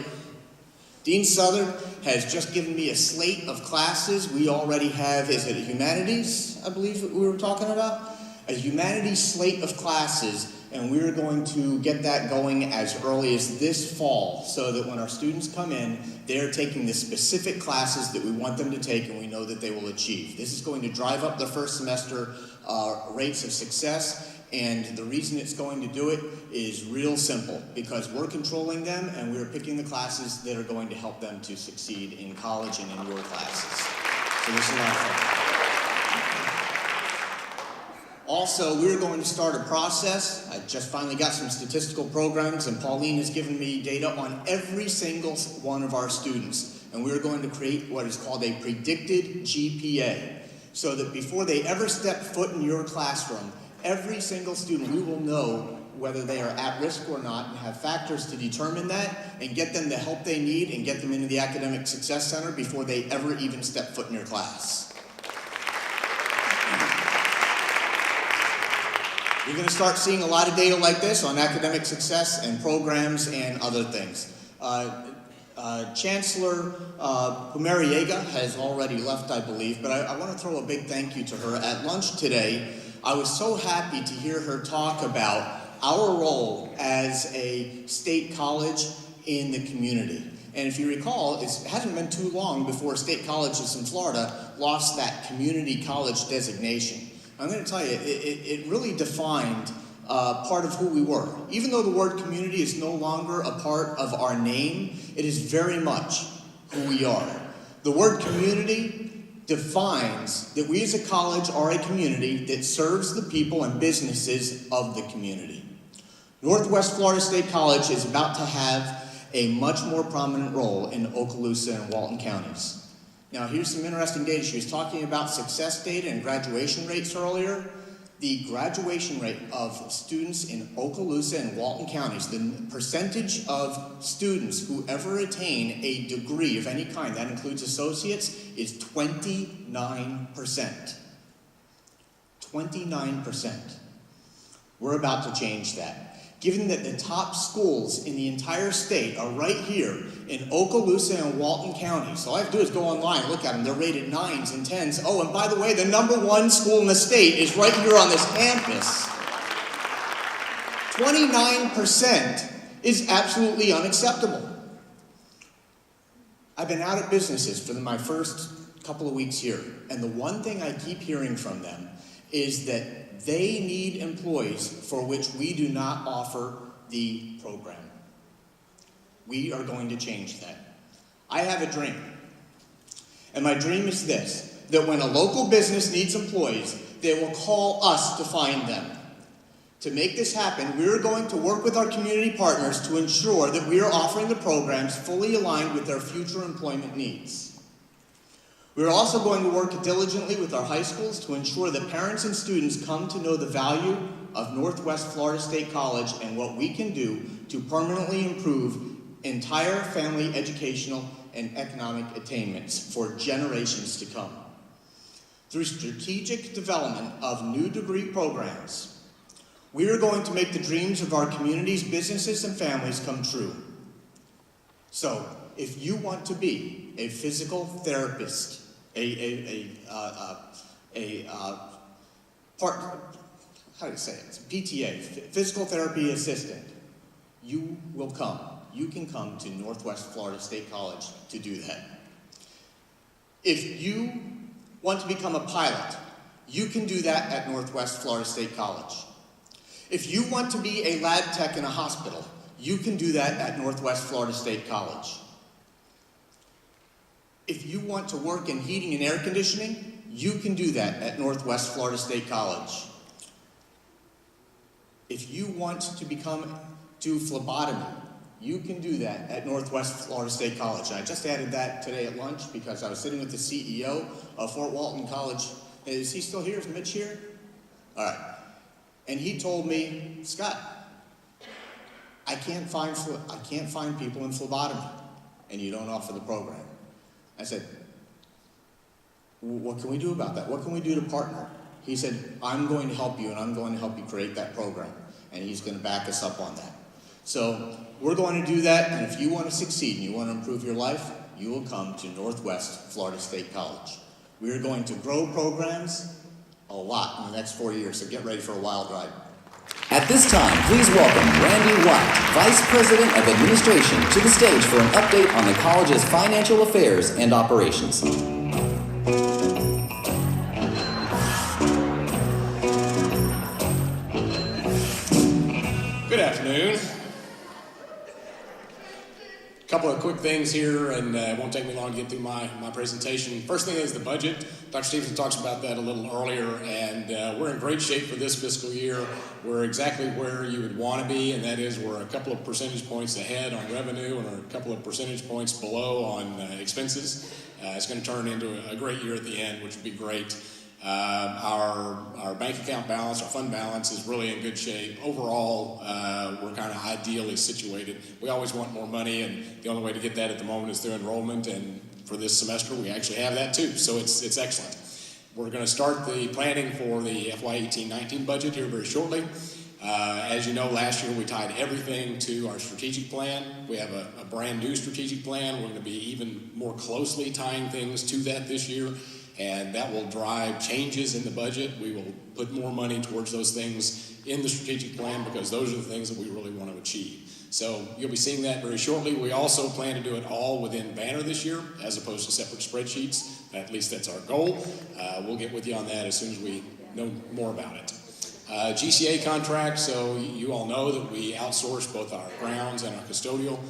Dean Southard has just given me a slate of classes. We already have, is it humanities, I believe that we were talking about? A humanities slate of classes, and we're going to get that going as early as this fall, so that when our students come in, they're taking the specific classes that we want them to take and we know that they will achieve. This is going to drive up the first semester rates of success. And the reason it's going to do it is real simple, because we're controlling them and we're picking the classes that are going to help them to succeed in college and in your classes. So this is a lot of fun. Also, we're going to start a process. I just finally got some statistical programs, and Pauline has given me data on every single one of our students. And we're going to create what is called a predicted GPA, so that before they ever step foot in your classroom, every single student, we will know whether they are at risk or not, and have factors to determine that and get them the help they need and get them into the Academic Success Center before they ever even step foot in your class. You're going to start seeing a lot of data like this on academic success and programs and other things. Chancellor Pumariega has already left, I believe, but I want to throw a big thank you to her. At lunch today, I was so happy to hear her talk about our role as a state college in the community. And if you recall, it hasn't been too long before state colleges in Florida lost that community college designation. I'm going to tell you, it really defined part of who we were. Even though the word community is no longer a part of our name, it is very much who we are. The word community defines that we as a college are a community that serves the people and businesses of the community. Northwest Florida State College is about to have a much more prominent role in Okaloosa and Walton counties. Now, here's some interesting data. She was talking about success data and graduation rates earlier. The graduation rate of students in Okaloosa and Walton counties, the percentage of students who ever attain a degree of any kind, that includes associates, is 29%. 29%. We're about to change that. Given that the top schools in the entire state are right here in Okaloosa and Walton counties, all I have to do is go online and look at them. They're rated 9s and 10s. Oh, and by the way, the #1 school in the state is right here on this campus. 29% is absolutely unacceptable. I've been out at businesses for my first couple of weeks here, and the one thing I keep hearing from them is that they need employees for which we do not offer the program. We are going to change that. I have a dream, and my dream is this, that when a local business needs employees, they will call us to find them. To make this happen, we're going to work with our community partners to ensure that we are offering the programs fully aligned with their future employment needs. We're also going to work diligently with our high schools to ensure that parents and students come to know the value of Northwest Florida State College and what we can do to permanently improve entire family educational and economic attainments for generations to come. Through strategic development of new degree programs, we are going to make the dreams of our communities, businesses, and families come true. So, if you want to be a physical therapist, PTA, physical therapy assistant, you will come. You can come to Northwest Florida State College to do that. If you want to become a pilot, you can do that at Northwest Florida State College. If you want to be a lab tech in a hospital, you can do that at Northwest Florida State College. If you want to work in heating and air conditioning, you can do that at Northwest Florida State College. If you want to do phlebotomy, you can do that at Northwest Florida State College. I just added that today at lunch because I was sitting with the CEO of Fort Walton College. Is he still here? Is Mitch here? All right. And he told me, Scott, I can't find people in phlebotomy, and you don't offer the program. I said, what can we do about that? What can we do to partner? He said, I'm going to help you, and I'm going to help you create that program. And he's going to back us up on that. So we're going to do that, and if you want to succeed and you want to improve your life, you will come to Northwest Florida State College. We are going to grow programs a lot in the next 4 years, so get ready for a wild ride. At this time, please welcome Randy White, Vice President of Administration, to the stage for an update on the college's financial affairs and operations. Good afternoon. A couple of quick things here, and it won't take me long to get through my presentation. First thing is the budget. Dr. Stevenson talks about that a little earlier, and we're in great shape for this fiscal year. We're exactly where you would want to be, and that is we're a couple of percentage points ahead on revenue and a couple of percentage points below on expenses. It's going to turn into a great year at the end, which would be great. Our bank account balance, our fund balance is really in good shape. Overall, we're kind of ideally situated. We always want more money, and the only way to get that at the moment is through enrollment, and for this semester we actually have that too, so it's excellent. We're going to start the planning for the FY 18-19 budget here very shortly. As you know, last year we tied everything to our strategic plan. We have a brand new strategic plan. We're going to be even more closely tying things to that this year, and that will drive changes in the budget. We will put more money towards those things in the strategic plan because those are the things that we really want to achieve. So you'll be seeing that very shortly. We also plan to do it all within Banner this year as opposed to separate spreadsheets. At least that's our goal. We'll get with you on that as soon as we know more about it. GCA contract, so you all know that we outsource both our grounds and our custodial.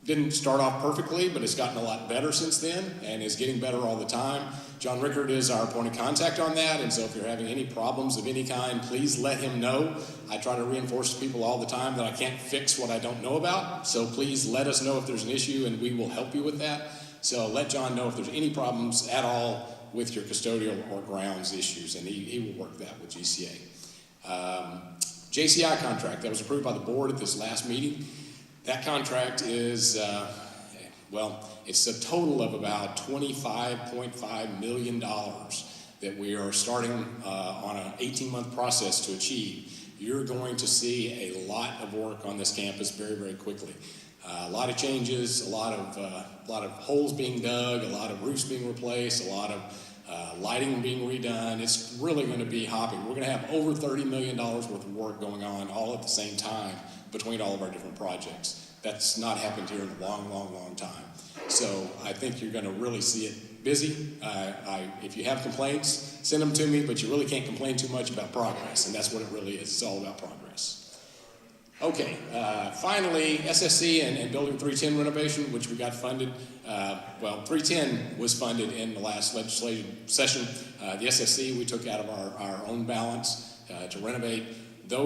Didn't start off perfectly, but it's gotten a lot better since then and is getting better all the time. John Rickard is our point of contact on that, and so if you're having any problems of any kind, please let him know. I try to reinforce to people all the time that I can't fix what I don't know about, so please let us know if there's an issue and we will help you with that. So let John know if there's any problems at all with your custodial or grounds issues, and he will work that with GCA. JCI contract, that was approved by the board at this last meeting. That contract is, it's a total of about $25.5 million that we are starting on an 18-month process to achieve. You're going to see a lot of work on this campus very, very quickly. A lot of changes, a lot of holes being dug, a lot of roofs being replaced, a lot of lighting being redone. It's really going to be hopping. We're going to have over $30 million worth of work going on all at the same time between all of our different projects. That's not happened here in a long, long, long time. So I think you're going to really see it busy. If you have complaints, send them to me, but you really can't complain too much about progress, and that's what it really is. It's all about progress. Okay, finally, SSC and Building 310 renovation, which we got funded. 310 was funded in the last legislative session. The SSC we took out of our own balance to renovate. That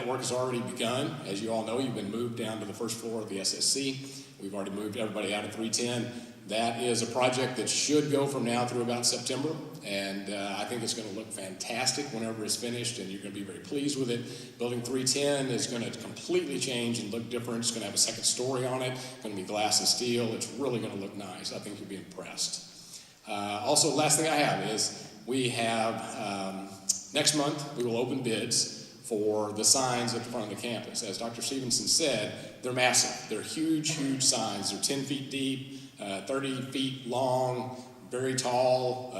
work has already begun. As you all know, you've been moved down to the first floor of the SSC. We've already moved everybody out of 310. That is a project that should go from now through about September, and I think it's going to look fantastic whenever it's finished, and you're going to be very pleased with it. Building 310 is going to completely change and look different. It's going to have a second story on it. It's going to be glass and steel. It's really going to look nice. I think you'll be impressed. Also, last thing I have is we have, next month, we will open bids for the signs at the front of the campus. As Dr. Stevenson said, they're massive. They're huge, huge signs. They're 10 feet deep, 30 feet long, very tall.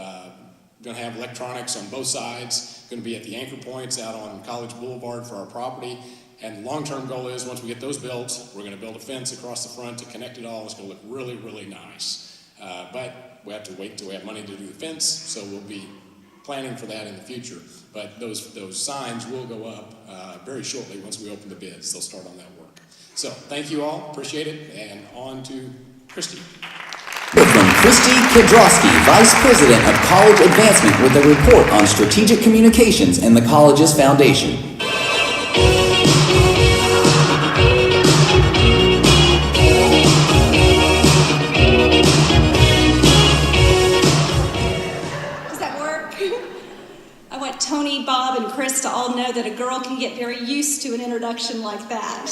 Going to have electronics on both sides. Going to be at the anchor points out on College Boulevard for our property. And the long-term goal is once we get those built, we're going to build a fence across the front to connect it all. It's going to look really, really nice. But we have to wait until we have money to do the fence, so we'll be planning for that in the future. But those signs will go up very shortly once we open the bids. They'll start on that work. So thank you all. Appreciate it. And on to Christy. From Christy Kedrowski, Vice President of College Advancement, with a report on strategic communications and the college's foundation. Tony, Bob, and Chris to all know that a girl can get very used to an introduction like that.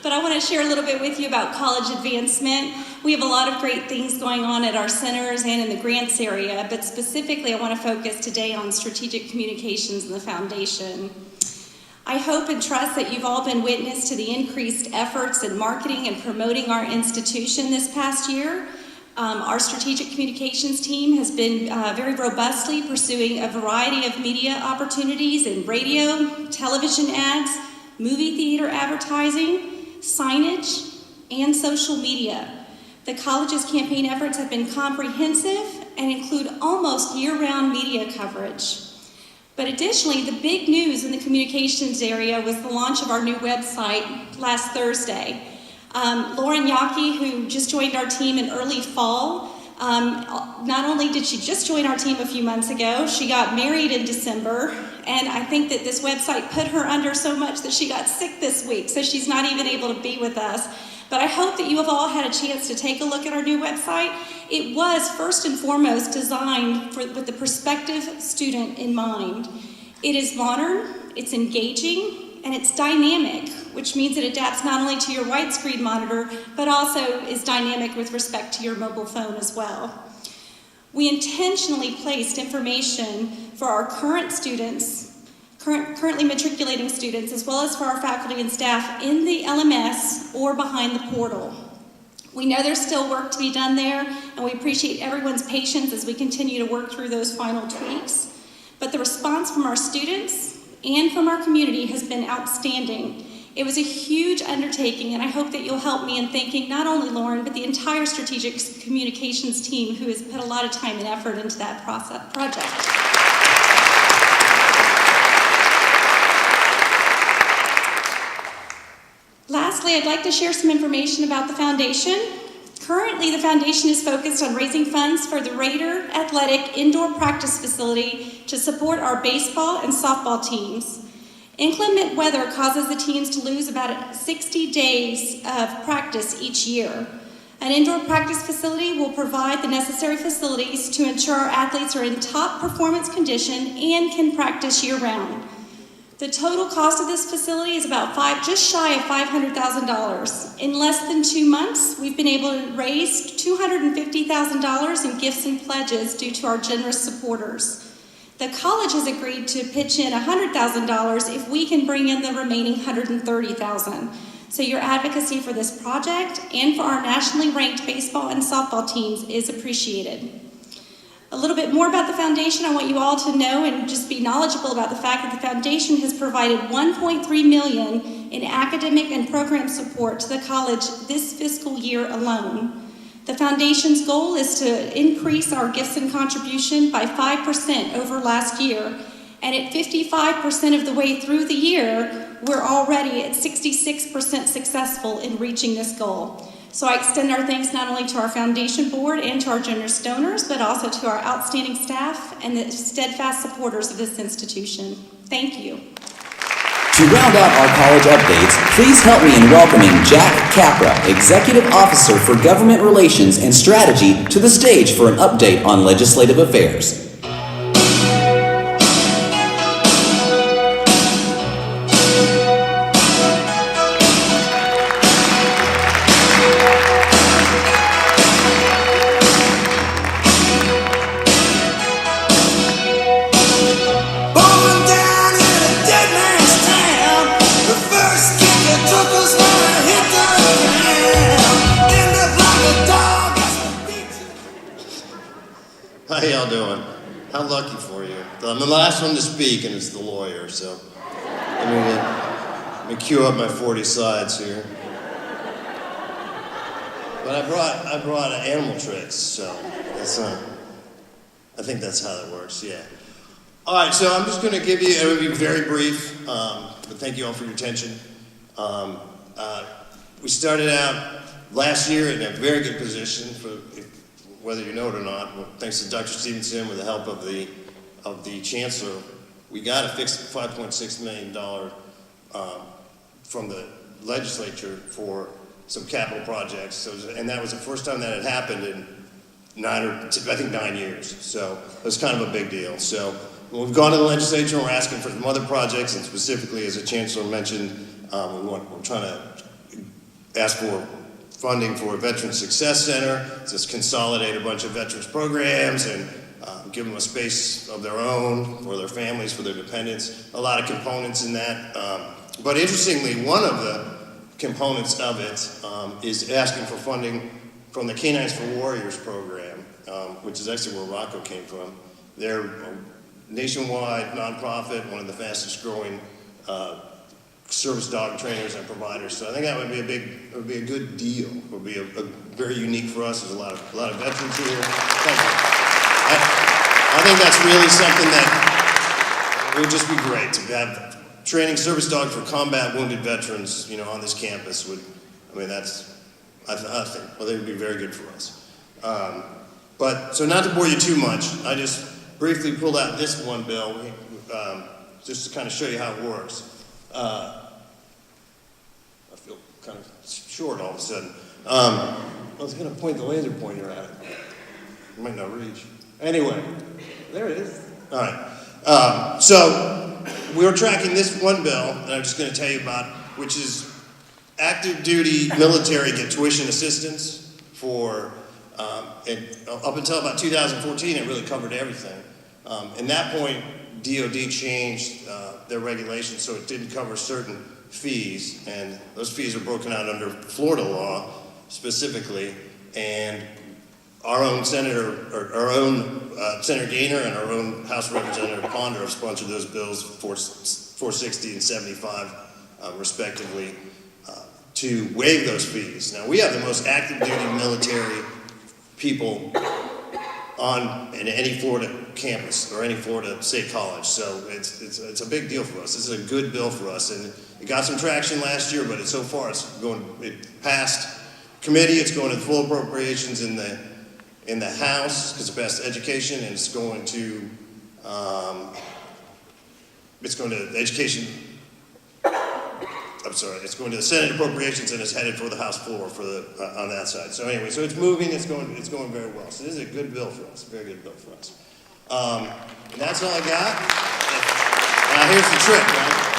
But I want to share a little bit with you about college advancement. We have a lot of great things going on at our centers and in the grants area, but specifically I want to focus today on strategic communications and the foundation. I hope and trust that you've all been witness to the increased efforts in marketing and promoting our institution this past year. Our strategic communications team has been very robustly pursuing a variety of media opportunities in radio, television ads, movie theater advertising, signage, and social media. The college's campaign efforts have been comprehensive and include almost year-round media coverage. But additionally, the big news in the communications area was the launch of our new website last Thursday. Lauren Yockey, who just joined our team in early fall, not only did she just join our team a few months ago, she got married in December, and I think that this website put her under so much that she got sick this week, so she's not even able to be with us. But I hope that you have all had a chance to take a look at our new website. It was first and foremost designed with the prospective student in mind. It is modern, it's engaging, and it's dynamic, which means it adapts not only to your widescreen monitor, but also is dynamic with respect to your mobile phone as well. We intentionally placed information for our current students, currently matriculating students, as well as for our faculty and staff in the LMS or behind the portal. We know there's still work to be done there, and we appreciate everyone's patience as we continue to work through those final tweaks. But the response from our students and from our community has been outstanding. It was a huge undertaking, and I hope that you'll help me in thanking not only Lauren, but the entire strategic communications team who has put a lot of time and effort into that project. Lastly, I'd like to share some information about the foundation. Currently, the foundation is focused on raising funds for the Raider Athletic Indoor Practice Facility to support our baseball and softball teams. Inclement weather causes the teams to lose about 60 days of practice each year. An indoor practice facility will provide the necessary facilities to ensure our athletes are in top performance condition and can practice year-round. The total cost of this facility is about just shy of $500,000. In less than 2 months, we've been able to raise $250,000 in gifts and pledges due to our generous supporters. The college has agreed to pitch in $100,000 if we can bring in the remaining $130,000. So your advocacy for this project and for our nationally ranked baseball and softball teams is appreciated. A little bit more about the foundation. I want you all to know and just be knowledgeable about the fact that the foundation has provided $1.3 million in academic and program support to the college this fiscal year alone. The foundation's goal is to increase our gifts and contribution by 5% over last year, and at 55% of the way through the year, we're already at 66% successful in reaching this goal. So I extend our thanks not only to our foundation board and to our generous donors, but also to our outstanding staff and the steadfast supporters of this institution. Thank you. To round out our college updates, please help me in welcoming Jack Capra, Executive Officer for Government Relations and Strategy, to the stage for an update on legislative affairs. How y'all doing? How lucky for you. I'm the last one to speak, and it's the lawyer, so let me cue up my 40 slides here. But I brought animal tricks, so that's I think that's how that works, yeah. All right, so I'm just going to give you, it will be very brief, but thank you all for your attention. We started out last year in a very good position for, whether you know it or not, thanks to Dr. Stevenson with the help of the Chancellor, we got a fixed $5.6 million from the legislature for some capital projects. So, and that was the first time that had happened in 9 years. So it was kind of a big deal. So we've gone to the legislature and we're asking for some other projects, and specifically, as the Chancellor mentioned, we're trying to ask for funding for a Veterans Success Center, just consolidate a bunch of veterans programs and give them a space of their own for their families, for their dependents. A lot of components in that. But interestingly, one of the components of it is asking for funding from the Canines for Warriors program, which is actually where Rocco came from. They're a nationwide nonprofit, one of the fastest growing service dog trainers and providers. So I think that would be a good deal. It would be a very unique for us. There's a lot of veterans here. Thank you. I think that's really something that would just be great to have training service dogs for combat wounded veterans, on this campus I think they would be very good for us. So not to bore you too much, I just briefly pulled out this one bill, just to kind of show you how it works. I feel kind of short all of a sudden. I was going to point the laser pointer at it. It might not reach. Anyway, there it is. All right. So we were tracking this one bill that I'm just going to tell you about, which is active duty military get tuition assistance for, and up until about 2014, it really covered everything. At that point, DOD changed their regulations so it didn't cover certain fees, and those fees are broken out under Florida law specifically, and our own Senator, or our own Senator Gaynor and our own House Representative Ponder have sponsored those bills, 460 and 75 respectively, to waive those fees. Now, we have the most active duty military people in any Florida campus or any Florida state college, so it's a big deal for us. This is a good bill for us, and it got some traction last year, but so far it passed committee. It's going to full appropriations in the House because it passed education, and it's going to education. It's going to the Senate Appropriations, and it's headed for the House floor for on that side. So anyway, so it's moving. It's going very well. So this is a good bill for us. A very good bill for us. And that's all I got. Now here's the trick, right?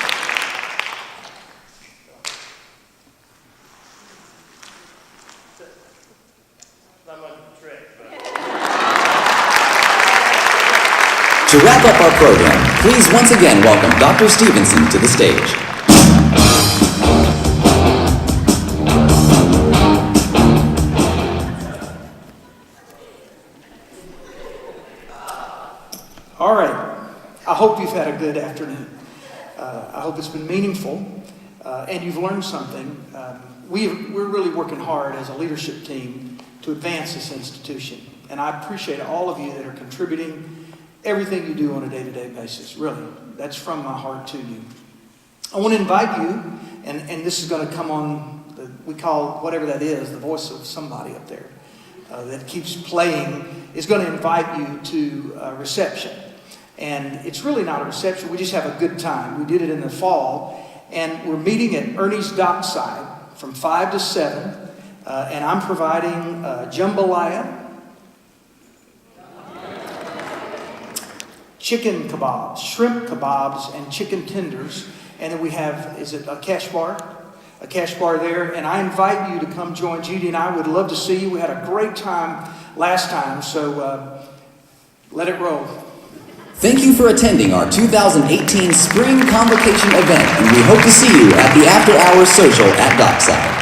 Not much of a trick, but. To wrap up our program, please once again welcome Dr. Stevenson to the stage. All right. I hope you've had a good afternoon. I hope it's been meaningful, and you've learned something. We're really working hard as a leadership team to advance this institution, and I appreciate all of you that are contributing everything you do on a day-to-day basis. Really, that's from my heart to you. I want to invite you, and this is going to come on, we call whatever that is, the voice of somebody up there that keeps playing, is going to invite you to reception. And it's really not a reception, we just have a good time. We did it in the fall, And we're meeting at Ernie's Dockside from 5 to 7. And I'm providing jambalaya, chicken kebabs, shrimp kebabs, and chicken tenders. And then we have, is it a cash bar? A cash bar there. And I invite you to come join Judy and I. Would love to see you. We had a great time last time, so let it roll. Thank you for attending our 2018 Spring Convocation event, and we hope to see you at the After Hours Social at Dockside.